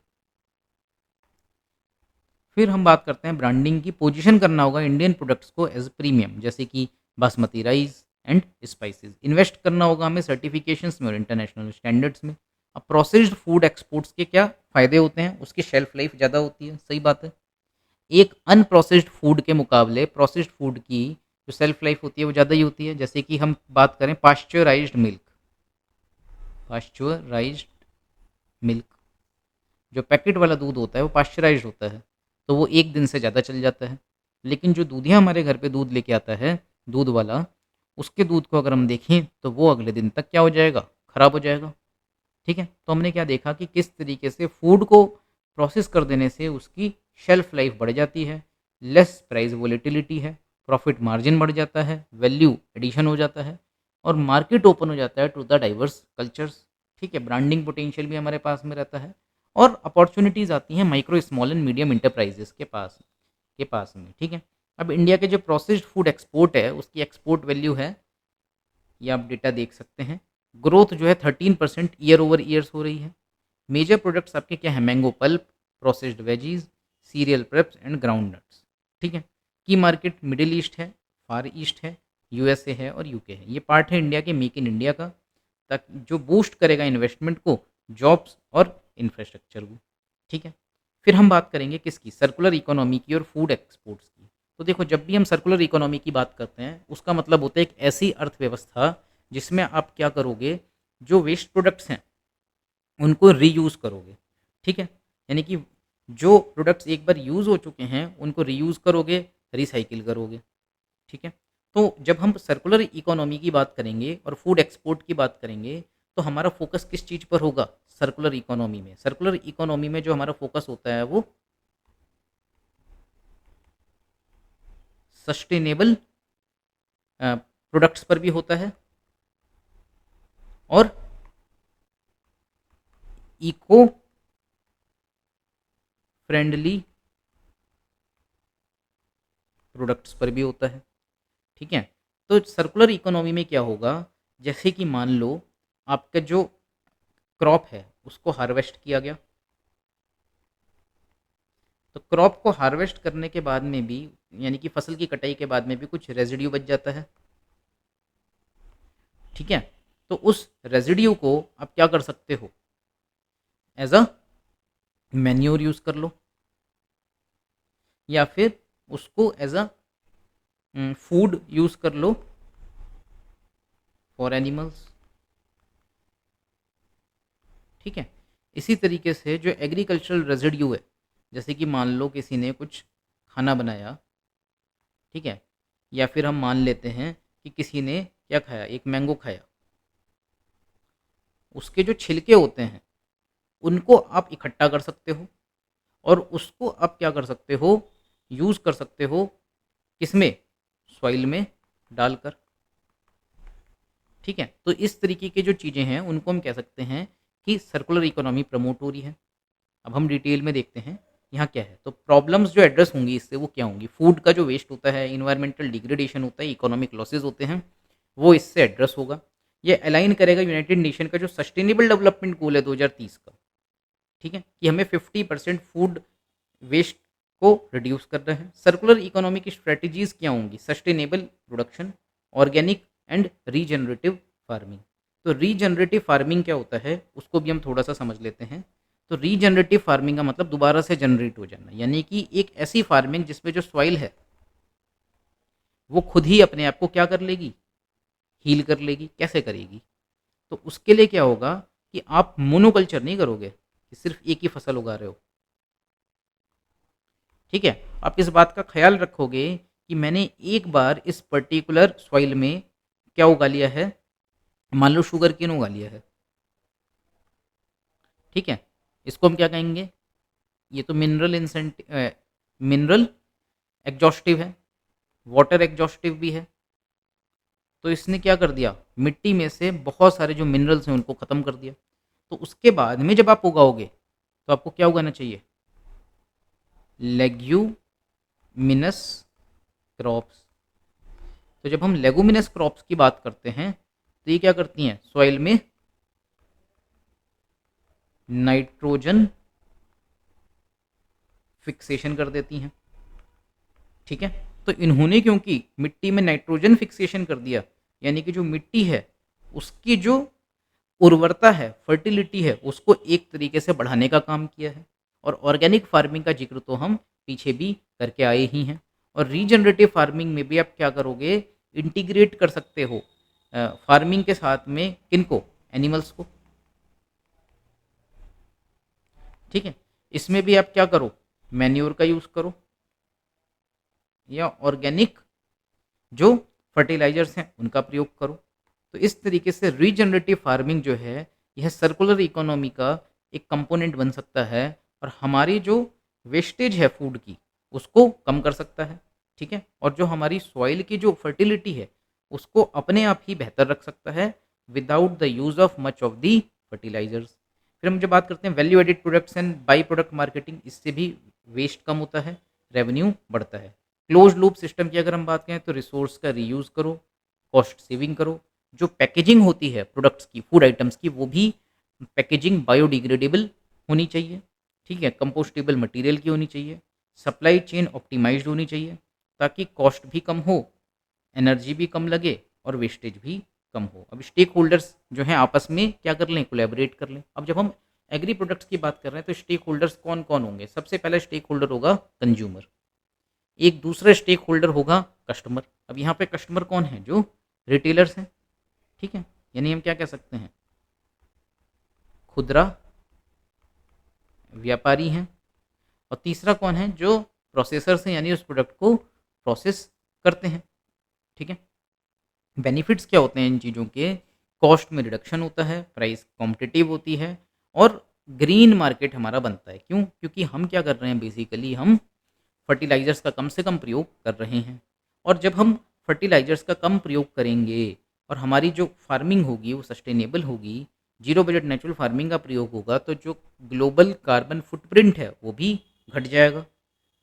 फिर हम बात करते हैं ब्रांडिंग की। पोजीशन करना होगा इंडियन प्रोडक्ट्स को एज प्रीमियम, जैसे कि basmati rice and spices. Invest करना होगा हमें सर्टिफिकेशंस में और इंटरनेशनल स्टैंडर्ड्स में। अब प्रोसेस्ड फूड एक्सपोर्ट्स के क्या फ़ायदे होते हैं, उसकी शेल्फ लाइफ ज़्यादा होती है, सही बात है। एक अनप्रोसेस्ड फूड के मुकाबले प्रोसेस्ड फूड की जो सेल्फ लाइफ होती है वो ज़्यादा ही होती है। जैसे कि हम बात करें पाश्चराइज्ड मिल्क, पाश्चराइज्ड मिल्क, जो पैकेट वाला दूध होता है वो पाश्चराइज्ड होता है, तो वो एक दिन से ज़्यादा चल जाता है। लेकिन जो दूधिया हमारे घर पे दूध लेके आता है, दूध वाला, उसके दूध को अगर हम देखें तो वो अगले दिन तक क्या हो जाएगा, ख़राब हो जाएगा। ठीक है, तो हमने क्या देखा कि किस तरीके से फूड को प्रोसेस कर देने से उसकी शेल्फ लाइफ बढ़ जाती है, लेस प्राइस वोलेटिलिटी है, प्रॉफिट मार्जिन बढ़ जाता है, वैल्यू एडिशन हो जाता है और मार्केट ओपन हो जाता है टू द डाइवर्स कल्चर्स। ठीक है, ब्रांडिंग पोटेंशियल भी हमारे पास में रहता है और अपॉर्चुनिटीज़ आती हैं micro small and medium enterprises के पास में। ठीक है, अब इंडिया के जो प्रोसेस्ड फूड एक्सपोर्ट है उसकी एक्सपोर्ट वैल्यू है, ये आप डेटा देख सकते हैं, ग्रोथ जो है 13% ईयर ओवर ईयर्स हो रही है। मेजर प्रोडक्ट्स आपके क्या है, mango pulp, processed veggies, serial preps and ground nuts. ठीक है, की मार्केट मिडिल ईस्ट है, फार ईस्ट है, यूएसए है और यूके है। ये पार्ट है इंडिया के मेक इन इंडिया का, तक जो बूस्ट करेगा इन्वेस्टमेंट को, जॉब्स और इंफ्रास्ट्रक्चर को। ठीक है, फिर हम बात करेंगे किसकी, सर्कुलर इकोनॉमी की और फूड एक्सपोर्ट्स की। तो देखो, जब भी हम सर्कुलर इकोनॉमी की बात करते हैं उसका मतलब होता है एक ऐसी अर्थव्यवस्था जिसमें आप क्या करोगे, जो वेस्ट प्रोडक्ट्स हैं उनको रीयूज़ करोगे। ठीक है, यानी कि जो प्रोडक्ट्स एक बार यूज़ हो चुके हैं उनको रीयूज़ करोगे, रिसाइकिल करोगे। ठीक है, तो जब हम सर्कुलर इकोनॉमी की बात करेंगे और फूड एक्सपोर्ट की बात करेंगे तो हमारा फोकस किस चीज़ पर होगा, सर्कुलर इकोनॉमी में। सर्कुलर इकोनॉमी में जो हमारा फोकस होता है वो सस्टेनेबल प्रोडक्ट्स पर भी होता है और इको फ्रेंडली प्रोडक्ट्स पर भी होता है। ठीक है, तो सर्कुलर इकोनॉमी में क्या होगा, जैसे कि मान लो आपका जो क्रॉप है उसको हार्वेस्ट किया गया, तो क्रॉप को हार्वेस्ट करने के बाद में भी, यानी कि फसल की कटाई के बाद में भी कुछ रेजिड्यू बच जाता है। ठीक है, तो उस रेजिड्यू को आप क्या कर सकते हो, एज अ मैन्योर यूज़ कर लो, या फिर उसको एज अ फूड यूज़ कर लो फॉर एनिमल्स। ठीक है, इसी तरीके से जो एग्रीकल्चरल रेजिड्यू है, जैसे कि मान लो किसी ने कुछ खाना बनाया, ठीक है, या फिर हम मान लेते हैं कि किसी ने क्या खाया, एक मैंगो खाया, उसके जो छिलके होते हैं उनको आप इकट्ठा कर सकते हो और उसको आप क्या कर सकते हो, यूज़ कर सकते हो किसमें, सॉइल में डालकर। ठीक है, तो इस तरीके की जो चीज़ें हैं उनको हम कह सकते हैं कि सर्कुलर इकोनॉमी प्रमोट हो रही है। अब हम डिटेल में देखते हैं यहाँ क्या है। तो प्रॉब्लम्स जो एड्रेस होंगी इससे वो क्या होंगी, फूड का जो वेस्ट होता है, इन्वायरमेंटल डिग्रेडेशन होता है, इकोनॉमिक लॉसेज होते हैं, वो इससे एड्रेस होगा। ये अलाइन करेगा यूनाइटेड नेशन का जो सस्टेनेबल डेवलपमेंट गोल है 2030 का। ठीक है, कि हमें 50% फूड वेस्ट को रिड्यूस करना है। सर्कुलर इकोनॉमी की स्ट्रेटजीज क्या होंगी, sustainable production, organic and regenerative farming. तो रीजनरेटिव फार्मिंग क्या होता है उसको भी हम थोड़ा सा समझ लेते हैं। तो रीजनरेटिव फार्मिंग का मतलब दोबारा से जनरेट हो जाना, यानी कि एक ऐसी फार्मिंग जिसमें जो सॉइल है वो खुद ही अपने आप को क्या कर लेगी, हील कर लेगी। कैसे करेगी, तो उसके लिए क्या होगा कि आप मोनोकल्चर नहीं करोगे कि सिर्फ एक ही फसल उगा रहे हो। ठीक है, आप इस बात का ख्याल रखोगे कि मैंने एक बार इस पर्टिकुलर सॉइल में क्या उगा लिया है, मान लो शुगर केन उगा लिया है। ठीक है, इसको हम क्या कहेंगे, ये तो मिनरल एग्जॉस्टिव है, वाटर एग्जॉस्टिव भी है। तो इसने क्या कर दिया, मिट्टी में से बहुत सारे जो मिनरल्स हैं उनको ख़त्म कर दिया। तो उसके बाद में जब आप उगाओगे तो आपको क्या उगाना चाहिए, लेग्यूमिनस क्रॉप्स। तो जब हम लेगुमिनस क्रॉप्स की बात करते हैं तो ये क्या करती हैं, सॉइल में नाइट्रोजन फिक्सेशन कर देती हैं। ठीक है, तो इन्होंने क्योंकि मिट्टी में नाइट्रोजन फिक्सेशन कर दिया, यानी कि जो मिट्टी है उसकी जो उर्वरता है, फर्टिलिटी है, उसको एक तरीके से बढ़ाने का काम किया है। और ऑर्गेनिक फार्मिंग का जिक्र तो हम पीछे भी करके आए ही हैं। और रीजनरेटिव फार्मिंग में भी आप क्या करोगे, इंटीग्रेट कर सकते हो फार्मिंग के साथ में किनको, एनिमल्स को। ठीक है, इसमें भी आप क्या करो, मैन्योर का यूज़ करो या ऑर्गेनिक जो फर्टिलाइजर्स हैं उनका प्रयोग करो। तो इस तरीके से रीजनरेटिव फार्मिंग जो है यह सर्कुलर इकोनॉमी का एक कंपोनेंट बन सकता है और हमारी जो वेस्टेज है फूड की उसको कम कर सकता है। ठीक है, और जो हमारी सॉइल की जो फर्टिलिटी है उसको अपने आप ही बेहतर रख सकता है without the use of much of the fertilisers. फिर हम जब बात करते हैं value added products and by product marketing, इससे भी वेस्ट कम होता है, रेवेन्यू बढ़ता है। क्लोज लूप सिस्टम की अगर हम बात करें तो रिसोर्स का रीयूज करो, कॉस्ट सेविंग करो। जो पैकेजिंग होती है प्रोडक्ट्स की, फूड आइटम्स की, वो भी पैकेजिंग बायोडिग्रेडेबल होनी चाहिए। ठीक है, कंपोस्टेबल मटेरियल की होनी चाहिए, सप्लाई चेन ऑप्टिमाइज्ड होनी चाहिए ताकि कॉस्ट भी कम हो, एनर्जी भी कम लगे और वेस्टेज भी कम हो। अब स्टेक होल्डर्स जो हैं आपस में क्या कर लें, कोलैबोरेट कर लें। अब जब हम एग्री प्रोडक्ट्स की बात कर रहे हैं तो स्टेक होल्डर्स कौन कौन होंगे, सबसे पहला स्टेक होल्डर होगा कंज्यूमर, एक दूसरा स्टेक होल्डर होगा कस्टमर। अब यहाँ पे कस्टमर कौन है, जो रिटेलर्स हैं। ठीक है, यानी हम क्या कह सकते हैं, खुदरा व्यापारी हैं। और तीसरा कौन है, जो प्रोसेसर्स हैं, यानी उस प्रोडक्ट को प्रोसेस करते हैं। ठीक है, बेनिफिट्स क्या होते हैं इन चीज़ों के, कॉस्ट में रिडक्शन होता है, प्राइस कॉम्पिटिटिव होती है और ग्रीन मार्केट हमारा बनता है। क्यों, क्योंकि हम क्या कर रहे हैं, बेसिकली हम फर्टिलाइज़र्स का कम से कम प्रयोग कर रहे हैं। और जब हम फर्टिलाइज़र्स का कम प्रयोग करेंगे और हमारी जो फार्मिंग होगी वो सस्टेनेबल होगी, जीरो बजट नेचुरल फार्मिंग का प्रयोग होगा, तो जो ग्लोबल कार्बन फुटप्रिंट है वो भी घट जाएगा।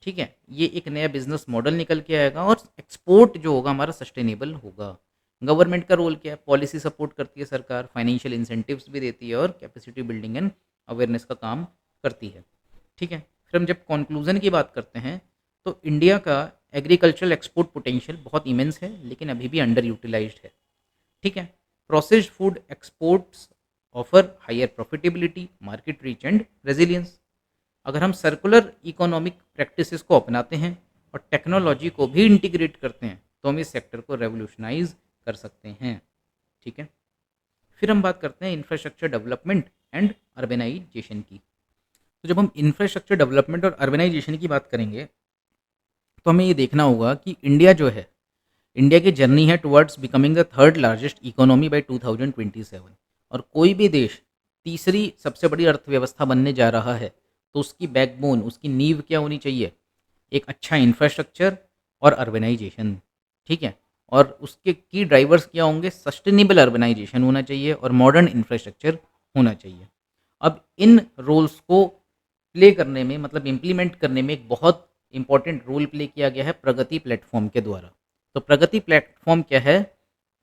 ठीक है, ये एक नया बिजनेस मॉडल निकल के आएगा और एक्सपोर्ट जो होगा हमारा सस्टेनेबल होगा। गवर्नमेंट का रोल क्या है, पॉलिसी सपोर्ट करती है सरकार, फाइनेंशियल इंसेंटिव्स भी देती है और कैपेसिटी बिल्डिंग एंड अवेयरनेस का काम करती है। ठीक है, फिर हम जब कंक्लूजन की बात करते हैं तो इंडिया का एग्रीकल्चरल एक्सपोर्ट पोटेंशियल बहुत इमेंस है लेकिन अभी भी अंडर यूटिलाइज्ड है। ठीक है, processed food exports offer higher profitability, market reach and resilience. अगर हम सर्कुलर इकोनॉमिक प्रैक्टिसेस को अपनाते हैं और टेक्नोलॉजी को भी इंटीग्रेट करते हैं तो हम इस सेक्टर को रेवोल्यूशनाइज कर सकते हैं। ठीक है, फिर हम बात करते हैं इंफ्रास्ट्रक्चर डेवलपमेंट एंड अर्बेनाइजेशन की। तो जब हम इंफ्रास्ट्रक्चर डेवलपमेंट और अर्बेनाइजेशन की बात करेंगे तो हमें ये देखना होगा कि इंडिया जो है, इंडिया की जर्नी है towards becoming the third largest economy bye 2027। और कोई भी देश तीसरी सबसे बड़ी अर्थव्यवस्था बनने जा रहा है तो उसकी बैकबोन, उसकी नींव क्या होनी चाहिए, एक अच्छा इंफ्रास्ट्रक्चर, और अर्बनाइजेशन, ठीक है। और उसके की ड्राइवर्स क्या होंगे, सस्टेनेबल अर्बनाइजेशन होना चाहिए और मॉडर्न इंफ्रास्ट्रक्चर होना चाहिए। अब इन रोल्स को प्ले करने में, मतलब इम्प्लीमेंट करने में एक बहुत इंपॉर्टेंट रोल प्ले किया गया है प्रगति प्लेटफॉर्म के द्वारा। तो प्रगति प्लेटफॉर्म क्या है,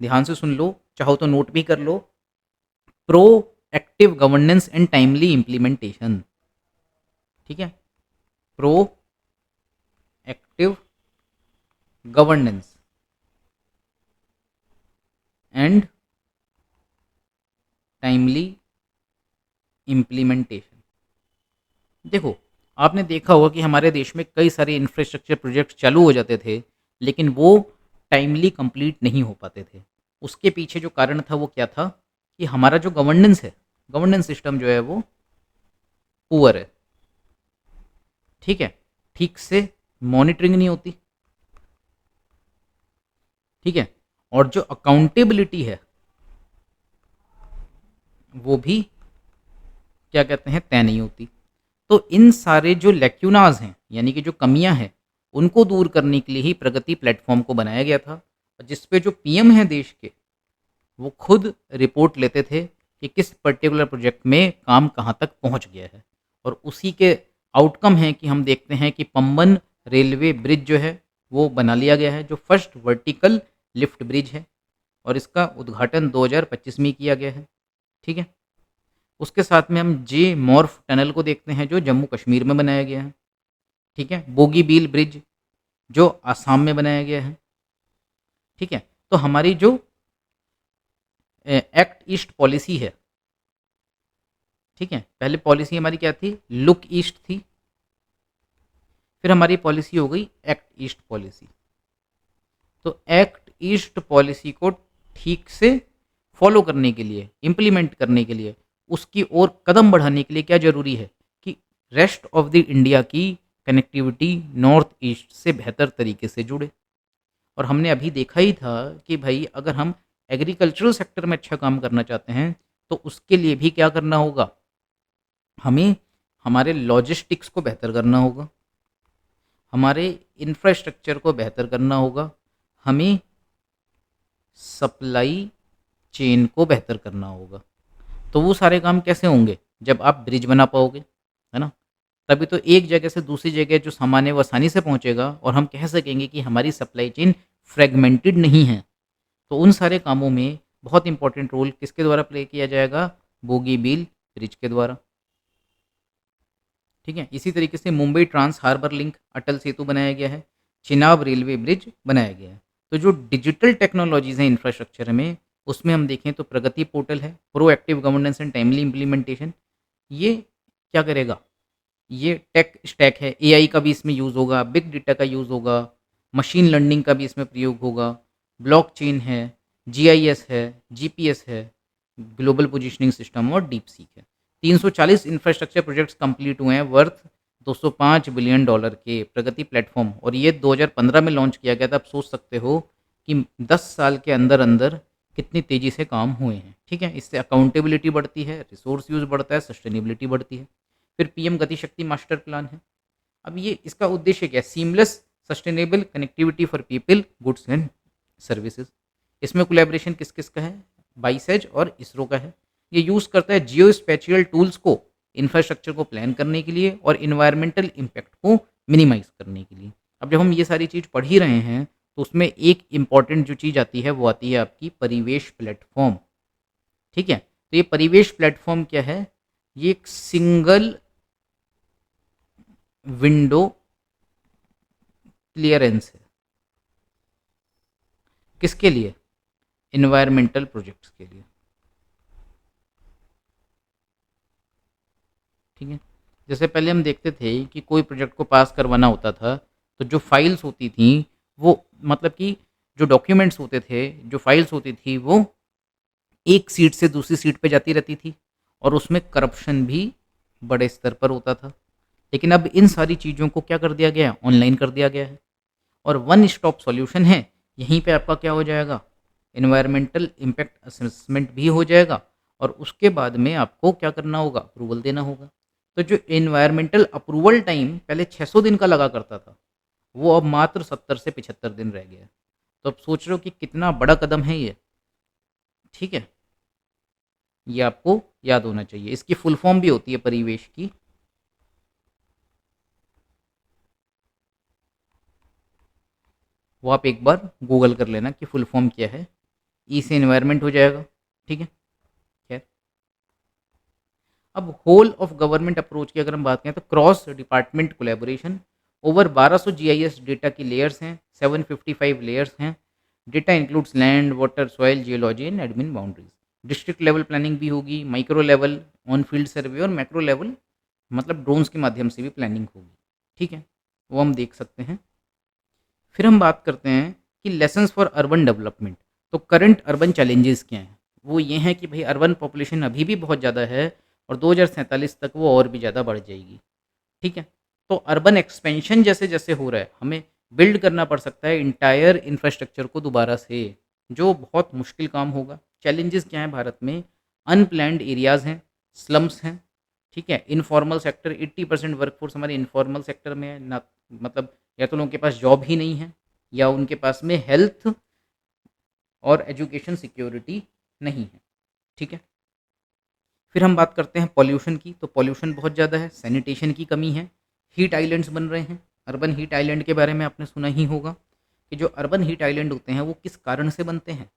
ध्यान से सुन लो, चाहो तो नोट भी कर लो। Proactive governance and timely implementation, ठीक है। Proactive governance and timely implementation. देखो, आपने देखा होगा कि हमारे देश में कई सारे इंफ्रास्ट्रक्चर प्रोजेक्ट चालू हो जाते थे, लेकिन वो टाइमली कंप्लीट नहीं हो पाते थे। उसके पीछे जो कारण था वो क्या था, कि हमारा जो गवर्नेंस है, गवर्नेंस सिस्टम जो है वो पुअर है, ठीक है। ठीक से मॉनिटरिंग नहीं होती, ठीक है। और जो अकाउंटेबिलिटी है वो भी क्या कहते हैं, तय नहीं होती। तो इन सारे जो लैक्यूनाज हैं, यानी कि जो कमियां हैं, उनको दूर करने के लिए ही प्रगति प्लेटफॉर्म को बनाया गया था, जिस पे जो पीएम हैं देश के, वो खुद रिपोर्ट लेते थे कि किस पर्टिकुलर प्रोजेक्ट में काम कहाँ तक पहुँच गया है। और उसी के आउटकम है कि हम देखते हैं कि पम्बन रेलवे ब्रिज जो है वो बना लिया गया है, जो फर्स्ट वर्टिकल लिफ्ट ब्रिज है, और इसका उद्घाटन 2025 में किया गया है, ठीक है। उसके साथ में हम जे मॉर्फ टनल को देखते हैं, जो जम्मू कश्मीर में बनाया गया है, ठीक है। बोगीबील ब्रिज जो आसाम में बनाया गया है, ठीक है। तो हमारी जो एक्ट ईस्ट पॉलिसी है, ठीक है, पहले पॉलिसी हमारी क्या थी, लुक ईस्ट थी, फिर हमारी पॉलिसी हो गई एक्ट ईस्ट पॉलिसी। तो एक्ट ईस्ट पॉलिसी को ठीक से फॉलो करने के लिए, इम्प्लीमेंट करने के लिए, उसकी ओर कदम बढ़ाने के लिए क्या जरूरी है कि रेस्ट ऑफ द इंडिया की कनेक्टिविटी नॉर्थ ईस्ट से बेहतर तरीके से जुड़े। और हमने अभी देखा ही था कि भाई अगर हम एग्रीकल्चरल सेक्टर में अच्छा काम करना चाहते हैं तो उसके लिए भी क्या करना होगा, हमें हमारे लॉजिस्टिक्स को बेहतर करना होगा, हमारे इंफ्रास्ट्रक्चर को बेहतर करना होगा, हमें सप्लाई चेन को बेहतर करना होगा। तो वो सारे काम कैसे होंगे, जब आप ब्रिज बना पाओगे, है ना। तभी तो एक जगह से दूसरी जगह जो सामान है वो आसानी से पहुंचेगा और हम कह सकेंगे कि हमारी सप्लाई चेन फ्रेगमेंटेड नहीं है। तो उन सारे कामों में बहुत इंपॉर्टेंट रोल किसके द्वारा प्ले किया जाएगा, बोगीबील ब्रिज के द्वारा, ठीक है। इसी तरीके से Mumbai trans harbour link Atal Setu बनाया गया है, चिनाब रेलवे ब्रिज बनाया गया है। तो जो डिजिटल टेक्नोलॉजीज़ हैं इंफ्रास्ट्रक्चर में, उसमें हम देखें तो प्रगति पोर्टल है, proactive governance and timely implementation. ये क्या करेगा, ये टेक स्टैक है, एआई का भी इसमें यूज़ होगा, बिग डेटा का यूज़ होगा, मशीन लर्निंग का भी इसमें प्रयोग होगा, ब्लॉकचेन है, जीआईएस है, जीपीएस है, ग्लोबल पोजीशनिंग सिस्टम और डीप सीक है। 340 इंफ्रास्ट्रक्चर प्रोजेक्ट्स कंप्लीट हुए हैं वर्थ $205 बिलियन के प्रगति प्लेटफॉर्म, और ये 2015 में लॉन्च किया गया था। आप सोच सकते हो कि 10 साल के अंदर अंदर कितनी तेज़ी से काम हुए हैं, ठीक है। इससे अकाउंटेबिलिटी बढ़ती है, रिसोर्स यूज़ बढ़ता है, सस्टेनेबिलिटी बढ़ती है। फिर पीएम गति शक्ति मास्टर प्लान है। अब ये इसका उद्देश्य क्या है, seamless sustainable connectivity for people goods and services. इसमें कोलैबोरेशन किस किस का है, बाइसेज और इसरो का है। ये यूज़ करता है जियो स्पेशियल टूल्स को इंफ्रास्ट्रक्चर को प्लान करने के लिए और इन्वायरमेंटल इम्पैक्ट को मिनिमाइज करने के लिए। अब जब हम ये सारी चीज़ पढ़ ही रहे हैं तो उसमें एक इम्पॉर्टेंट जो चीज़ आती है वो आती है आपकी परिवेश प्लेटफॉर्म, ठीक है। तो ये परिवेश प्लेटफॉर्म क्या है, ये एक सिंगल विंडो क्लियरेंस है, किसके लिए, इन्वायरमेंटल प्रोजेक्ट्स के लिए, ठीक है। जैसे पहले हम देखते थे कि कोई प्रोजेक्ट को पास करवाना होता था तो जो फाइल्स होती थी वो, मतलब कि जो डॉक्यूमेंट्स होते थे, जो फाइल्स होती थी वो एक सीट से दूसरी सीट पे जाती रहती थी और उसमें करप्शन भी बड़े स्तर पर होता था। लेकिन अब इन सारी चीज़ों को क्या कर दिया गया है, ऑनलाइन कर दिया गया है, और वन स्टॉप सॉल्यूशन है। यहीं पे आपका क्या हो जाएगा, इन्वायरमेंटल इम्पैक्ट असेसमेंट भी हो जाएगा, और उसके बाद में आपको क्या करना होगा, अप्रूवल देना होगा। तो जो इन्वायरमेंटल अप्रूवल टाइम पहले 600 दिन का लगा करता था, वो अब मात्र 70 से 75 दिन रह गया है। तो अब सोच रहे हो कि कितना बड़ा कदम है ये। ठीक है, ये आपको याद होना चाहिए। इसकी फुल फॉर्म भी होती है परिवेश की, वो आप एक बार गूगल कर लेना कि फुल फॉर्म क्या है। ई से एनवायरनमेंट हो जाएगा। ठीक है, खैर अब होल ऑफ गवर्नमेंट अप्रोच की अगर हम बात करें तो cross department collaboration, over 1200 GIS data की लेयर्स हैं, 755 लेयर्स हैं। Data includes land, water, soil, geology and admin boundaries. District level planning भी होगी, micro level on field survey, और मैक्रो लेवल मतलब ड्रोन्स के माध्यम से भी प्लानिंग होगी। ठीक है, वो हम देख सकते हैं। फिर हम बात करते हैं कि लेसन्स फॉर अर्बन डेवलपमेंट। तो करंट अर्बन चैलेंजेस क्या हैं? वो ये हैं कि भाई अर्बन पॉपुलेशन अभी भी बहुत ज़्यादा है और 2047 तक वो और भी ज़्यादा बढ़ जाएगी। ठीक है, तो अर्बन एक्सपेंशन जैसे जैसे हो रहा है, हमें बिल्ड करना पड़ सकता है इंटायर इंफ्रास्ट्रक्चर को दोबारा से, जो बहुत मुश्किल काम होगा। चैलेंजेस क्या हैं भारत में? अनप्लैन्ड एरियाज़ हैं, स्लम्स हैं। ठीक है, इनफॉर्मल सेक्टर, 80% वर्कफोर्स हमारे इनफॉर्मल सेक्टर में है ना, मतलब या तो लोगों के पास जॉब ही नहीं है, या उनके पास में हेल्थ और एजुकेशन सिक्योरिटी नहीं है। ठीक है, फिर हम बात करते हैं पॉल्यूशन की। तो पॉल्यूशन बहुत ज़्यादा है, सैनिटेशन की कमी है, हीट आइलैंड्स बन रहे हैं। अर्बन हीट आइलैंड के बारे में आपने सुना ही होगा कि जो अर्बन हीट आइलैंड होते हैं वो किस कारण से बनते हैं।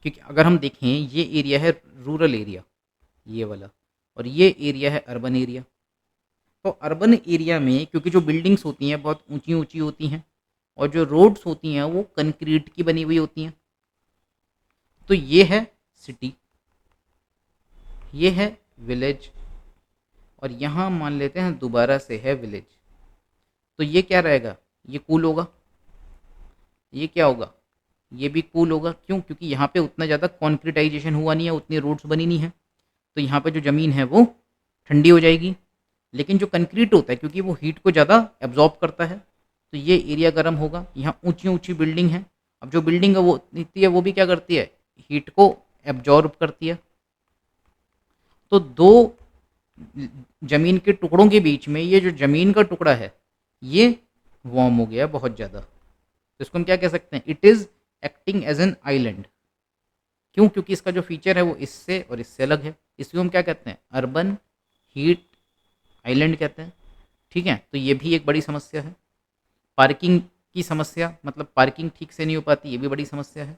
क्योंकि अगर हम देखें, ये एरिया है रूरल एरिया, ये वाला, और ये एरिया है अर्बन एरिया। तो अर्बन एरिया में क्योंकि जो बिल्डिंग्स होती हैं बहुत ऊंची ऊंची होती हैं, और जो रोड्स होती हैं वो कंक्रीट की बनी हुई होती हैं। तो ये है सिटी, ये है विलेज, और यहाँ मान लेते हैं दोबारा से है विलेज। तो ये क्या रहेगा? ये कूल होगा। ये क्या होगा? ये भी कूल होगा। क्यों? क्योंकि यहाँ पे उतना ज़्यादा कॉन्क्रीटाइजेशन हुआ नहीं है, उतनी रोड्स बनी नहीं है, तो यहाँ पे जो ज़मीन है वो ठंडी हो जाएगी। लेकिन जो कंक्रीट होता है, क्योंकि वो हीट को ज़्यादा एब्जॉर्ब करता है, तो ये एरिया गर्म होगा। यहाँ ऊंची ऊंची बिल्डिंग है, अब जो बिल्डिंग है वो इतनी है, वो भी क्या करती है? हीट को एब्जॉर्ब करती है। तो दो जमीन के टुकड़ों के बीच में ये जो जमीन का टुकड़ा है ये वार्म हो गया बहुत ज़्यादा। तो इसको हम क्या कह सकते हैं? It is acting as an island. क्यों? क्योंकि इसका जो फीचर है वो इससे और इससे अलग है। इसको हम क्या कहते हैं? अर्बन हीट आइलैंड कहते हैं। ठीक है, तो ये भी एक बड़ी समस्या है। पार्किंग की समस्या, मतलब पार्किंग ठीक से नहीं हो पाती, ये भी बड़ी समस्या है।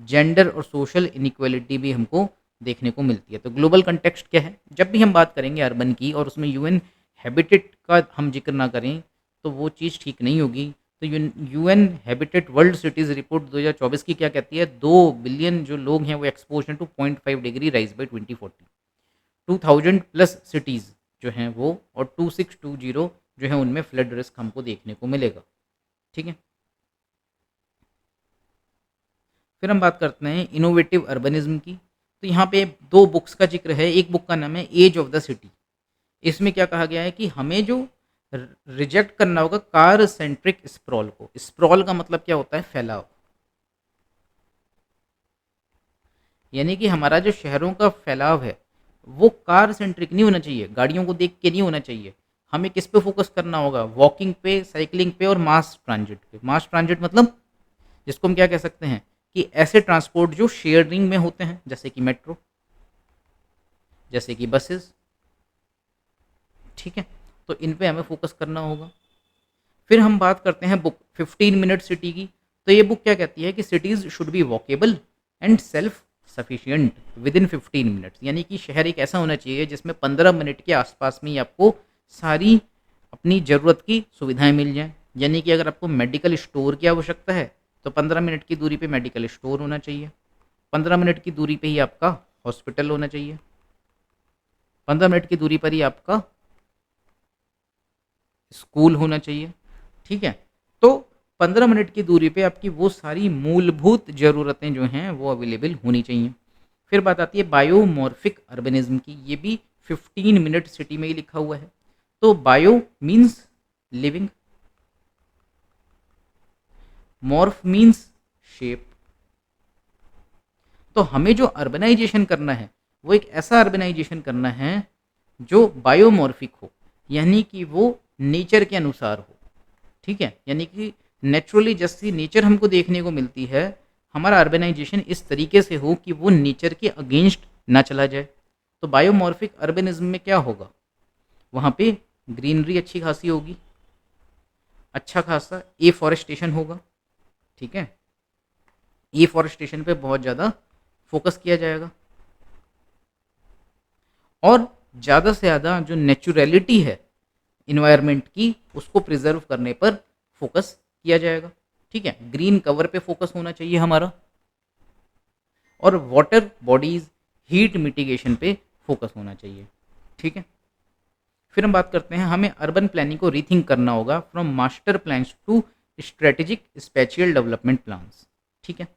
जेंडर और सोशल इनइक्वालिटी भी हमको देखने को मिलती है। तो ग्लोबल कंटेक्स्ट क्या है? जब भी हम बात करेंगे अर्बन की और उसमें यूएन हैबिटेट का हम जिक्र ना करें तो वो चीज़ ठीक नहीं होगी। तो UN habitat world cities report 2024 की क्या कहती है? 2 बिलियन जो लोग हैं वो एक्सपोज हैं to 0.5 degree rise by 2040। 2000 plus cities जो हैं वो, और 2620 जो है उनमें फ्लड रिस्क हमको देखने को मिलेगा। ठीक है, फिर हम बात करते हैं इनोवेटिव अर्बनिज्म की। तो यहाँ पे 2 बुक्स का जिक्र है। एक बुक का नाम है एज ऑफ द सिटी। इसमें क्या कहा गया है कि हमें जो रिजेक्ट करना होगा कार सेंट्रिक स्प्रॉल को। स्प्रॉल का मतलब क्या होता है? फैलाव। यानी कि हमारा जो शहरों का फैलाव है वो कार सेंट्रिक नहीं होना चाहिए, गाड़ियों को देख के नहीं होना चाहिए। हमें किस पे फोकस करना होगा? वॉकिंग पे, साइकिलिंग पे और मास ट्रांजिट पे। मास ट्रांजिट मतलब जिसको हम क्या कह सकते हैं कि ऐसे ट्रांसपोर्ट जो शेयरिंग में होते हैं, जैसे कि मेट्रो, जैसे कि बसेस। ठीक है, तो इन पे हमें फोकस करना होगा। फिर हम बात करते हैं बुक 15 मिनट सिटी की। तो ये बुक क्या कहती है कि cities should be walkable and self sufficient with in 15 minutes. यानी कि शहर एक ऐसा होना चाहिए जिसमें 15 मिनट के आसपास में ही आपको सारी अपनी ज़रूरत की सुविधाएं मिल जाएं। यानी कि अगर आपको मेडिकल स्टोर की आवश्यकता है तो 15 मिनट की दूरी पे मेडिकल स्टोर होना चाहिए। 15 मिनट की दूरी पे ही आपका हॉस्पिटल होना चाहिए। 15 मिनट की दूरी पर ही आपका स्कूल होना चाहिए। ठीक है, तो 15 मिनट की दूरी पे आपकी वो सारी मूलभूत ज़रूरतें जो हैं वो अवेलेबल होनी चाहिए। फिर बात आती है बायोमॉर्फिक अर्बनिज्म की। ये भी 15 मिनट सिटी में ही लिखा हुआ है। तो bio means living, morph means shape. तो हमें जो अर्बनाइजेशन करना है वो एक ऐसा अर्बनाइजेशन करना है जो बायोमॉर्फिक हो, यानी कि वो नेचर के अनुसार हो। ठीक है, यानी कि नेचुरली जैसी नेचर हमको देखने को मिलती है, हमारा अर्बनाइजेशन इस तरीके से हो कि वो नेचर के अगेंस्ट ना चला जाए। तो बायोमॉर्फिक अर्बनिज्म में क्या होगा, वहाँ पे ग्रीनरी अच्छी खासी होगी, अच्छा खासा एफॉरेस्टेशन होगा, ठीक है, एफॉरेस्टेशन पे बहुत ज़्यादा फोकस किया जाएगा और ज़्यादा से ज़्यादा जो नेचुरलिटी है इन्वायरमेंट की उसको प्रिजर्व करने पर फोकस किया जाएगा, ठीक है। ग्रीन कवर पे फोकस होना चाहिए हमारा और वाटर बॉडीज हीट मिटिगेशन पे फोकस होना चाहिए, ठीक है। फिर हम बात करते हैं, हमें अर्बन प्लानिंग को रीथिंक करना होगा from master plans to strategic spatial development plans, ठीक है।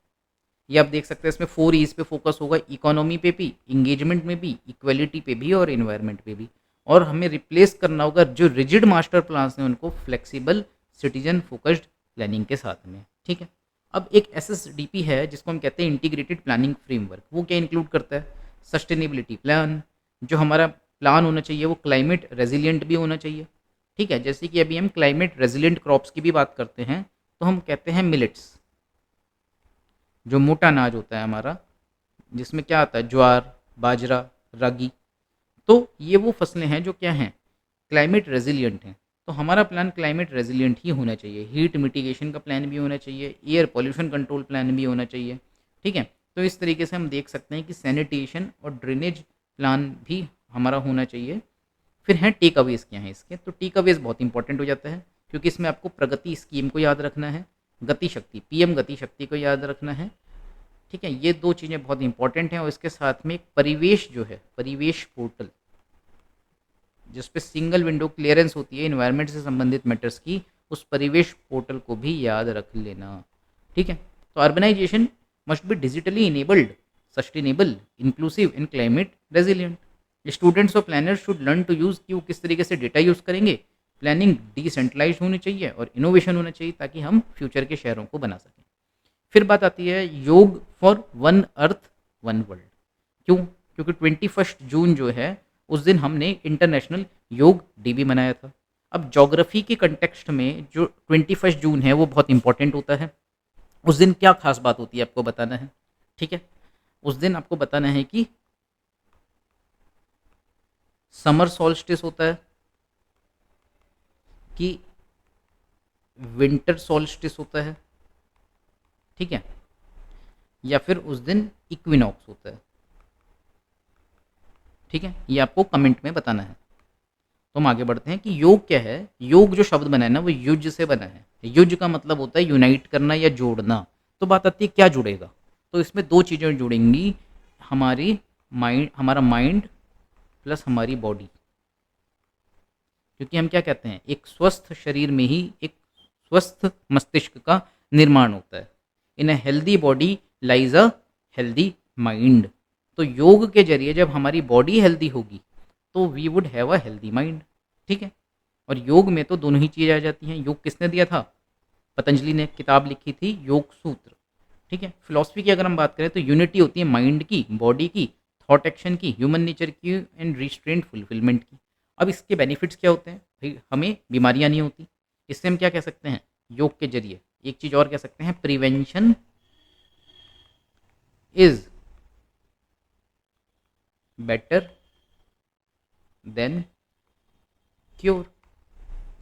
ये आप देख सकते हैं, इसमें 4 ईज पे फोकस होगा, इकोनॉमी पे भी, इंगेजमेंट में भी, इक्वलिटी पे भी और इन्वायरमेंट पे भी। और हमें रिप्लेस करना होगा जो रिजिड मास्टर प्लान्स हैं उनको फ्लेक्सिबल सिटीजन फोकस्ड प्लानिंग के साथ में, ठीक है। अब एक SSDP है जिसको हम कहते हैं इंटीग्रेटेड प्लानिंग फ्रेमवर्क। वो क्या इंक्लूड करता है, सस्टेनेबिलिटी प्लान, जो हमारा प्लान होना चाहिए वो क्लाइमेट रेजिलिएंट भी होना चाहिए, ठीक है। जैसे कि अभी हम क्लाइमेट रेजिलिएंट क्रॉप्स की भी बात करते हैं तो हम कहते हैं मिलेट्स, जो मोटा अनाज होता है हमारा, जिसमें क्या आता है, ज्वार, बाजरा, रागी। तो ये वो फसलें हैं जो क्या हैं, क्लाइमेट रेजिलिएंट हैं। तो हमारा प्लान क्लाइमेट रेजिलिएंट ही होना चाहिए, हीट मिटिगेशन का प्लान भी होना चाहिए, एयर पॉल्यूशन कंट्रोल प्लान भी होना चाहिए, ठीक है। तो इस तरीके से हम देख सकते हैं कि सैनिटेशन और ड्रेनेज प्लान भी हमारा होना चाहिए। फिर हैं टेक अवेज क्या हैं इसके, तो टेक अवेज बहुत इंपॉर्टेंट हो जाता है क्योंकि इसमें आपको प्रगति स्कीम को याद रखना है, गति शक्ति PM गति शक्ति को याद रखना है, ठीक है। ये 2 चीज़ें बहुत इंपॉर्टेंट हैं और इसके साथ में एक परिवेश जो है, परिवेश पोर्टल जिस पे सिंगल विंडो क्लियरेंस होती है इन्वायरमेंट से संबंधित मैटर्स की, उस परिवेश पोर्टल को भी याद रख लेना, ठीक है। तो urbanisation must be digitally enabled, sustainable, inclusive and climate resilient. Students और planners should learn to use कि वो किस तरीके से डेटा यूज़ करेंगे। प्लानिंग डिसेंट्रलाइज होनी चाहिए और इनोवेशन होना चाहिए ताकि हम फ्यूचर के शहरों को बना सकें। फिर बात आती है योग for one earth one world. क्यों, क्योंकि 21 जून जो है उस दिन हमने इंटरनेशनल योग डे भी मनाया था। अब ज्योग्राफी के कंटेक्स्ट में जो 21 जून है वो बहुत इंपॉर्टेंट होता है। उस दिन क्या खास बात होती है आपको बताना है, ठीक है। उस दिन आपको बताना है कि समर सॉल्स्टिस होता है कि विंटर सॉल्स्टिस होता है, ठीक है, या फिर उस दिन इक्विनॉक्स होता है, ठीक है। ये आपको कमेंट में बताना है। तो हम आगे बढ़ते हैं कि योग क्या है। योग जो शब्द बना है ना वो युज से बना है। युज का मतलब होता है यूनाइट करना या जोड़ना। तो बात आती है क्या जुड़ेगा, तो इसमें 2 चीज़ें जुड़ेंगी, हमारा माइंड प्लस हमारी बॉडी। क्योंकि हम क्या कहते हैं, एक स्वस्थ शरीर में ही एक स्वस्थ मस्तिष्क का निर्माण होता है। In a healthy body lies a healthy mind. तो योग के जरिए जब हमारी बॉडी हेल्दी होगी तो we would have a healthy mind, ठीक है। और योग में तो दोनों ही चीज़ें आ जाती हैं। योग किसने दिया था, पतंजलि ने किताब लिखी थी योग सूत्र, ठीक है। फिलॉसफी की अगर हम बात करें तो यूनिटी होती है माइंड की, बॉडी की, थॉट एक्शन की, ह्यूमन नेचर की एंड रिस्ट्रेंट फुलफिलमेंट की। अब इसके बेनिफिट्स क्या होते हैं भाई, हमें बीमारियां नहीं होती। इससे हम क्या कह सकते हैं योग के जरिए, एक चीज़ और कह सकते हैं, prevention is better than cure,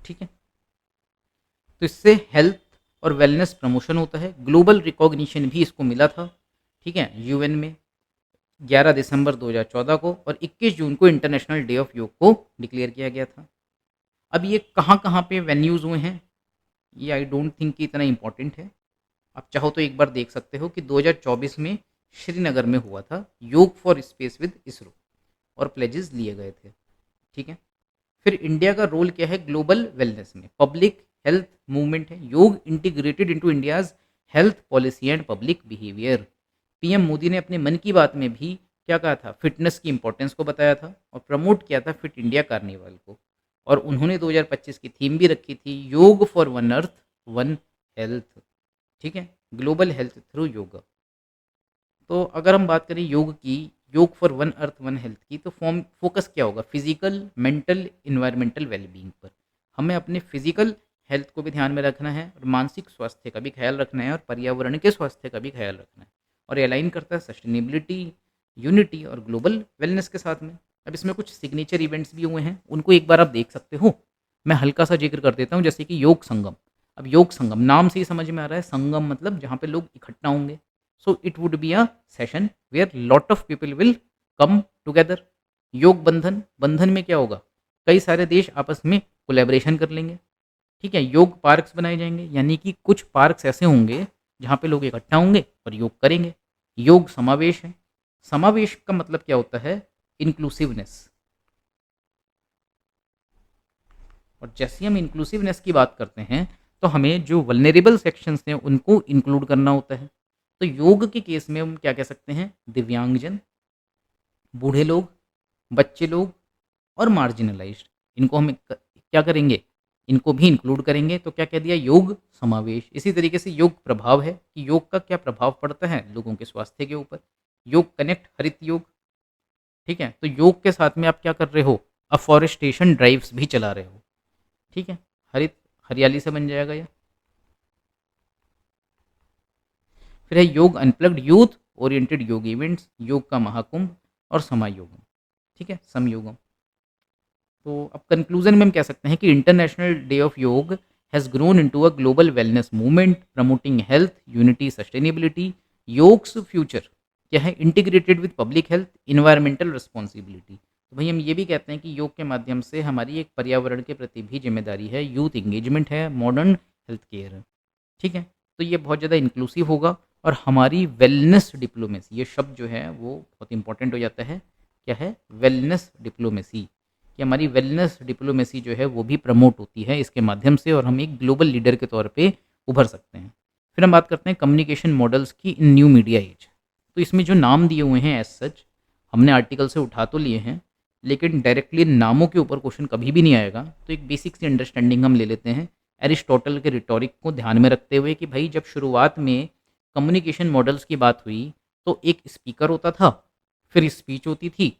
ठीक है। तो इससे हेल्थ और वेलनेस प्रमोशन होता है। ग्लोबल रिकॉग्निशन भी इसको मिला था, ठीक है, UN में 11 दिसंबर 2014 को, और 21 जून को इंटरनेशनल डे ऑफ योग को डिक्लेयर किया गया था। अब ये कहाँ कहाँ पे वेन्यूज़ हुए हैं, ये आई डोंट थिंक कि इतना इंपॉर्टेंट है। आप चाहो तो एक बार देख सकते हो कि 2024 में श्रीनगर में हुआ था योग फॉर स्पेस विद इसरो, और प्लेजेस लिए गए थे, ठीक है। फिर इंडिया का रोल क्या है ग्लोबल वेलनेस में, पब्लिक हेल्थ मूवमेंट है। योग integrated into India's health policy and public behaviour. PM Modi ने अपने मन की बात में भी क्या कहा था, फिटनेस की इंपॉर्टेंस को बताया था और प्रमोट किया था फिट इंडिया कार्निवल को। और उन्होंने 2025 की थीम भी रखी थी योग for one earth one health, ठीक है, ग्लोबल हेल्थ थ्रू योगा। तो अगर हम बात करें योग की, योग for one earth one health की, तो फोकस क्या होगा, फिजिकल, मेंटल, इन्वायरमेंटल वेलबींग पर। हमें अपने फिजिकल हेल्थ को भी ध्यान में रखना है और मानसिक स्वास्थ्य का भी ख्याल रखना है और पर्यावरण के स्वास्थ्य का भी ख्याल रखना है, और ये अलाइन करता है सस्टेनेबिलिटी, यूनिटी और ग्लोबल वेलनेस के साथ में। अब इसमें कुछ सिग्नेचर इवेंट्स भी हुए हैं, उनको एक बार आप देख सकते हो। मैं हल्का सा जिक्र कर देता हूँ, जैसे कि योग संगम। अब योग संगम नाम से ही समझ में आ रहा है, संगम मतलब जहाँ पे लोग इकट्ठा होंगे। So it would be a session where lot of people will come together. योग बंधन, बंधन में क्या होगा, कई सारे देश आपस में कोलैबोरेशन कर लेंगे। ठीक है, योग पार्क्स बनाए जाएंगे, यानी कि कुछ पार्क्स ऐसे होंगे जहाँ पे लोग इकट्ठा होंगे और योग करेंगे। योग समावेश है, समावेश का मतलब क्या होता है, इंक्लूसिवनेस। और जैसे हम इंक्लूसिवनेस की बात करते हैं तो हमें जो वल्नरेबल सेक्शंस हैं उनको इंक्लूड करना होता है। तो योग के केस में हम क्या कह सकते हैं, दिव्यांगजन, बूढ़े लोग, बच्चे लोग और मार्जिनलाइज्ड, इनको हम क्या करेंगे, इनको भी इंक्लूड करेंगे। तो क्या कह दिया, योग समावेश। इसी तरीके से योग प्रभाव है कि योग का क्या प्रभाव पड़ता है लोगों के स्वास्थ्य के ऊपर। योग कनेक्ट, हरित योग। ठीक है, तो योग के साथ में आप क्या कर रहे हो, अफॉरेस्टेशन ड्राइव्स भी चला रहे हो। ठीक है, हरित, हरियाली से बन जाएगा ये। फिर है योग अनप्लग्ड, यूथ ओरिएंटेड योग इवेंट्स, योग का महाकुंभ और समायोगम। ठीक है, समयोगम। तो अब कंक्लूजन में हम कह सकते हैं कि international day of yoga has grown into a global wellness movement promoting health, unity, sustainability. Yoga's future क्या है, integrated with public health, environmental responsibility. तो भाई हम ये भी कहते हैं कि योग के माध्यम से हमारी एक पर्यावरण के प्रति भी जिम्मेदारी है, यूथ इंगेजमेंट है, मॉडर्न हेल्थ केयर है। ठीक है, तो ये बहुत ज़्यादा इंक्लूसिव होगा। और हमारी वेलनेस डिप्लोमेसी, ये शब्द जो है वो बहुत इंपॉर्टेंट हो जाता है। क्या है, वेलनेस डिप्लोमेसी, कि हमारी वेलनेस डिप्लोमेसी जो है वो भी प्रमोट होती है इसके माध्यम से, और हम एक ग्लोबल लीडर के तौर पे उभर सकते हैं। फिर हम बात करते हैं कम्युनिकेशन मॉडल्स की इन न्यू मीडिया एज। तो इसमें जो नाम दिए हुए हैं एज सच हमने आर्टिकल से उठा तो लिए हैं, लेकिन डायरेक्टली नामों के ऊपर क्वेश्चन कभी भी नहीं आएगा। तो एक बेसिक सी अंडरस्टैंडिंग हम ले लेते हैं एरिस्टोटल के रिटोरिक को ध्यान में रखते हुए कि भाई जब शुरुआत में कम्युनिकेशन मॉडल्स की बात हुई तो एक स्पीकर होता था, फिर स्पीच होती थी,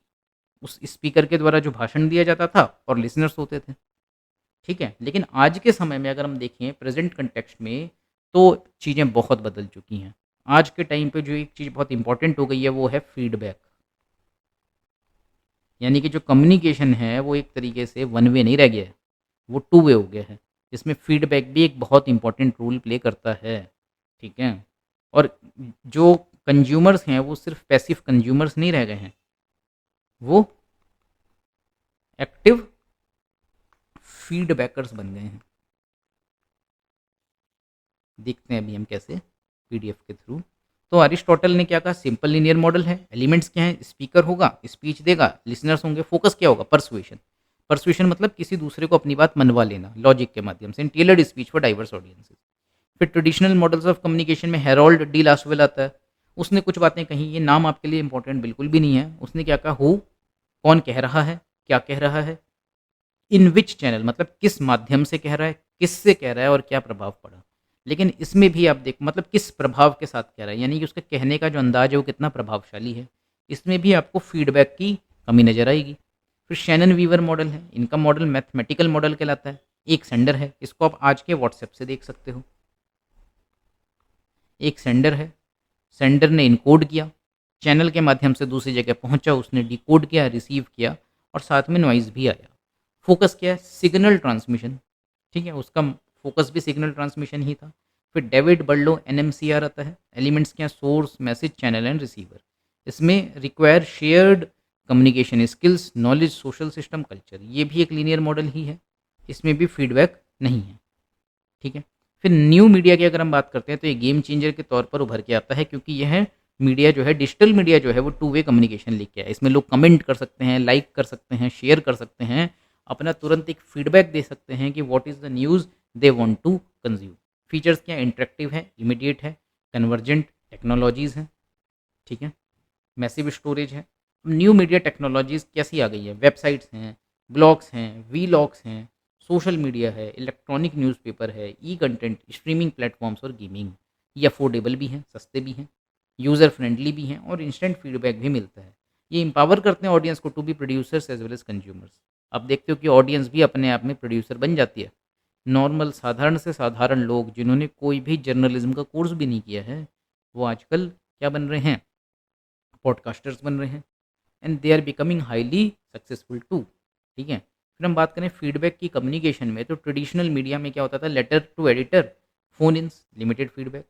उस स्पीकर के द्वारा जो भाषण दिया जाता था और लिसनर्स होते थे। ठीक है, लेकिन आज के समय में अगर हम देखें प्रेजेंट कंटेक्स्ट में तो चीज़ें बहुत बदल चुकी हैं। आज के टाइम पे जो एक चीज़ बहुत इंपॉर्टेंट हो गई है वो है फीडबैक। यानी कि जो कम्युनिकेशन है वो एक तरीके से वन वे नहीं रह गया है, वो टू वे हो गया है, जिसमें फीडबैक भी एक बहुत इंपॉर्टेंट रोल प्ले करता है। ठीक है, और जो कंज्यूमर्स हैं वो सिर्फ पैसिव कंज्यूमर्स नहीं रह गए हैं, वो एक्टिव फीडबैकर्स बन गए हैं। देखते हैं अभी हम कैसे, पीडीएफ के थ्रू। तो अरिस्टोटल ने क्या कहा, सिंपल लीनियर मॉडल है, एलिमेंट्स क्या हैं, स्पीकर होगा, स्पीच देगा, लिसनर्स होंगे, फोकस क्या होगा, परसुएशन। परसुएशन मतलब किसी दूसरे को अपनी बात मनवा लेना लॉजिक के माध्यम से, tailored speech for diverse audiences. फिर ट्रेडिशनल मॉडल्स ऑफ कम्युनिकेशन में हेरोल्ड डी लासवेल आता है। उसने कुछ बातें कही, ये नाम आपके लिए इंपॉर्टेंट बिल्कुल भी नहीं है। उसने क्या कहा, हु, कौन कह रहा है, क्या कह रहा है, इन विच चैनल मतलब किस माध्यम से कह रहा है, किससे कह रहा है और क्या प्रभाव पड़ा। लेकिन इसमें भी आप देख मतलब किस प्रभाव के साथ कह रहा है, यानी कि उसके कहने का जो अंदाज है वो कितना प्रभावशाली है। इसमें भी आपको फीडबैक की कमी नजर आएगी। फिर शैनन वीवर मॉडल है, इनका मॉडल मैथमेटिकल मॉडल कहलाता है। एक सेंडर है, इसको आप आज के व्हाट्सएप से देख सकते हो। एक सेंडर है, सेंडर ने इनकोड किया, चैनल के माध्यम से दूसरी जगह पहुंचा, उसने डिकोड किया, रिसीव किया और साथ में नॉइज़ भी आया। फोकस क्या है, सिग्नल ट्रांसमिशन। ठीक है, उसका फोकस भी सिग्नल ट्रांसमिशन ही था। फिर डेविड बर्लो एनएमसीआर आता है, एलिमेंट्स क्या, source, message, channel and receiver. इसमें require shared communication skills, knowledge, social system, culture. ये भी एक लीनियर मॉडल ही है, इसमें भी फीडबैक नहीं है। ठीक है, फिर न्यू मीडिया की अगर हम बात करते हैं तो ये गेम चेंजर के तौर पर उभर के आता है, क्योंकि यह मीडिया जो है, डिजिटल मीडिया जो है वो टू वे कम्युनिकेशन लेके आया। इसमें लोग कमेंट कर सकते हैं, लाइक कर सकते हैं, शेयर कर सकते हैं, अपना तुरंत एक फीडबैक दे सकते हैं कि what is the news they want to consume. Features क्या, इंटरेक्टिव है, इमीडिएट है, कन्वर्जेंट टेक्नोलॉजीज़ हैं। ठीक है, मैसिव स्टोरेज है। न्यू मीडिया टेक्नोलॉजीज़ कैसी आ गई है, वेबसाइट्स हैं, ब्लॉग्स हैं, वीलॉग्स हैं, सोशल मीडिया है, इलेक्ट्रॉनिक न्यूज़पेपर है, ई कंटेंट, स्ट्रीमिंग प्लेटफॉर्म्स और गेमिंग। ये अफोर्डेबल भी हैं, सस्ते भी हैं, यूज़र फ्रेंडली भी हैं और इंस्टेंट फीडबैक भी मिलता है। ये इंपावर करते हैं ऑडियंस को to be producers as well as consumers. अब देखते हो कि ऑडियंस भी अपने आप में प्रोड्यूसर बन जाती है। नॉर्मल साधारण से साधारण लोग जिन्होंने कोई भी जर्नलिज्म का कोर्स भी नहीं किया है, वो आजकल क्या बन रहे हैं? पॉडकास्टर्स बन रहे हैं and they are becoming highly successful too. ठीक है, फिर हम बात करें फीडबैक की कम्युनिकेशन में, तो ट्रेडिशनल मीडिया में क्या होता था? Letter to editor, phone ins, limited feedback.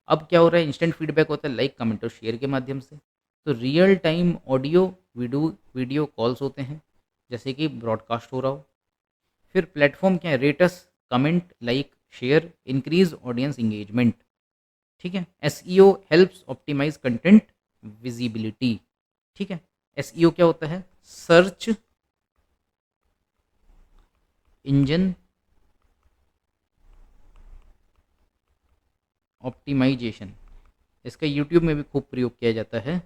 अब क्या हो रहा है? इंस्टेंट फीडबैक होता है, लाइक कमेंट और शेयर के माध्यम से। तो real time audio video video calls होते हैं, जैसे कि ब्रॉडकास्ट हो रहा हो। फिर प्लेटफॉर्म क्या है? Rates, comment, like, share, increase audience engagement. ठीक है, SEO helps optimise content visibility. ठीक है, एसईओ क्या होता है? Search engine optimisation. इसका यूट्यूब में भी खूब प्रयोग किया जाता है।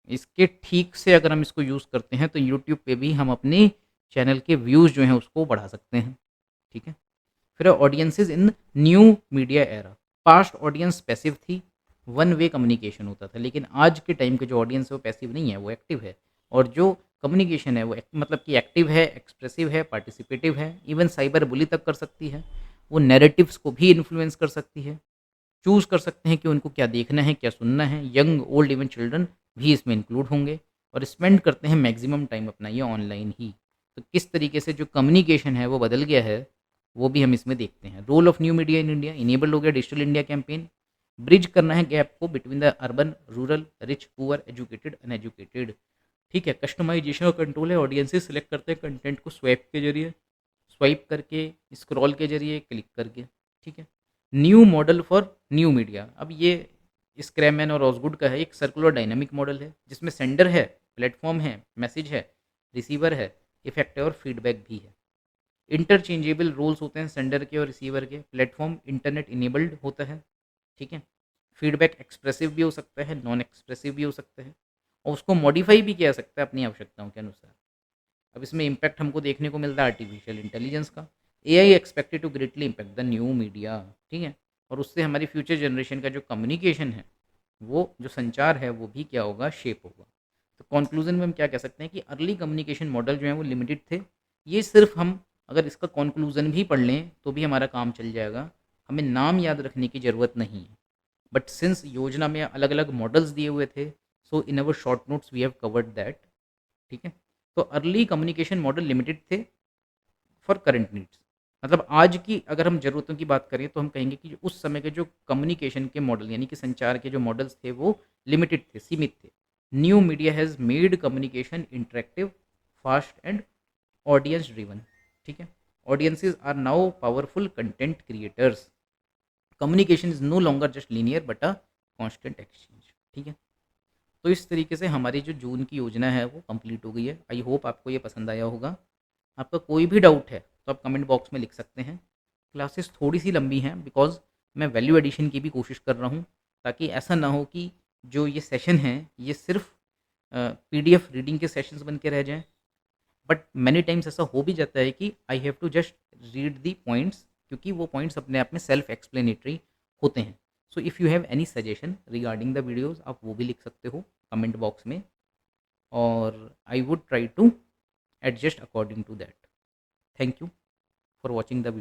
इसके ठीक से अगर हम इसको यूज़ करते हैं तो यूट्यूब पे भी हम अपने चैनल के व्यूज़ जो हैं उसको बढ़ा सकते हैं। ठीक है, फिर audiences in new media era. Past audience passive थी, वन वे कम्युनिकेशन होता था, लेकिन आज के टाइम के जो ऑडियंस है वो पैसिव नहीं है, वो एक्टिव है। और जो कम्युनिकेशन है वो मतलब कि एक्टिव है, एक्सप्रेसिव है, पार्टिसिपेटिव है, इवन साइबर बुली तक कर सकती है। वो नैरेटिव्स को भी इन्फ्लुएंस कर सकती है, चूज़ कर सकते हैं कि उनको क्या देखना है, क्या सुनना है। यंग, ओल्ड, इवन चिल्ड्रन भी इसमें इंक्लूड होंगे और स्पेंड करते हैं मैक्सिमम टाइम अपना ये ऑनलाइन ही। तो किस तरीके से जो कम्युनिकेशन है वो बदल गया है, वो भी हम इसमें देखते हैं। Role of new media in India, enable हो गया डिजिटल इंडिया कैंपेन। ब्रिज करना है गैप को between the urban, rural, rich, poor, educated, uneducated. ठीक है, कस्टमाइजेशन और कंट्रोल है, ऑडियंसेस सेलेक्ट करते हैं कंटेंट को स्वैप के जरिए, स्वाइप करके, स्क्रॉल के जरिए, क्लिक करके। ठीक है, new model for new media. अब ये स्क्रैमैन और ऑसगुड का है, एक सर्कुलर डायनामिक मॉडल है जिसमें सेंडर है, प्लेटफॉर्म है, मैसेज है, रिसीवर है, इफेक्ट है और फीडबैक भी है। इंटरचेंजेबल रोल्स होते हैं सेंडर के और रिसीवर के। प्लेटफॉर्म इंटरनेट इनेबल्ड होता है। ठीक है, फीडबैक एक्सप्रेसिव भी हो सकता है, नॉन एक्सप्रेसिव भी हो सकता है, और उसको मॉडिफाई भी किया जा सकता है अपनी आवश्यकताओं के अनुसार। अब इसमें इम्पैक्ट हमको देखने को मिलता है आर्टिफिशियल इंटेलिजेंस का। AI expected to greatly impact the new media. ठीक है, और उससे हमारी फ्यूचर जनरेशन का जो कम्युनिकेशन है, वो जो संचार है वो भी क्या होगा? शेप होगा। तो कंक्लूजन में हम क्या कह सकते हैं कि अर्ली कम्युनिकेशन मॉडल जो है वो लिमिटेड थे। ये सिर्फ हम अगर इसका कंक्लूजन भी पढ़ लें तो भी हमारा काम चल जाएगा, हमें नाम याद रखने की ज़रूरत नहीं है। बट सिंस योजना में अलग अलग मॉडल्स दिए हुए थे, so in our short notes we have covered that. ठीक है, तो अर्ली कम्युनिकेशन मॉडल लिमिटेड थे फॉर करंट नीड्स। मतलब आज की अगर हम ज़रूरतों की बात करें तो हम कहेंगे कि उस समय के जो कम्युनिकेशन के मॉडल यानी कि संचार के जो मॉडल्स थे वो लिमिटेड थे, सीमित थे। New media has made communication interactive, fast and audience driven. ठीक है, audiences are now powerful content creators. Communication is no longer just linear but a constant exchange. ठीक है, तो इस तरीके से हमारी जो जून की योजना है वो कंप्लीट हो गई है। आई होप आपको ये पसंद आया होगा। आपका कोई भी डाउट है तो आप कमेंट बॉक्स में लिख सकते हैं। क्लासेस थोड़ी सी लंबी हैं बिकॉज मैं वैल्यू एडिशन की भी कोशिश कर रहा हूँ, ताकि ऐसा ना हो कि जो ये सेशन हैं ये सिर्फ पीडीएफ रीडिंग के सेशंस बन के रह जाएं। बट मैनी टाइम्स ऐसा हो भी जाता है कि I have to just read the points, क्योंकि वो पॉइंट्स अपने आप में सेल्फ एक्सप्लेनेटरी होते हैं। So if you have any suggestion regarding the videos आप वो भी लिख सकते हो कमेंट बॉक्स में, और I would try to adjust according to that. Thank you for watching the video.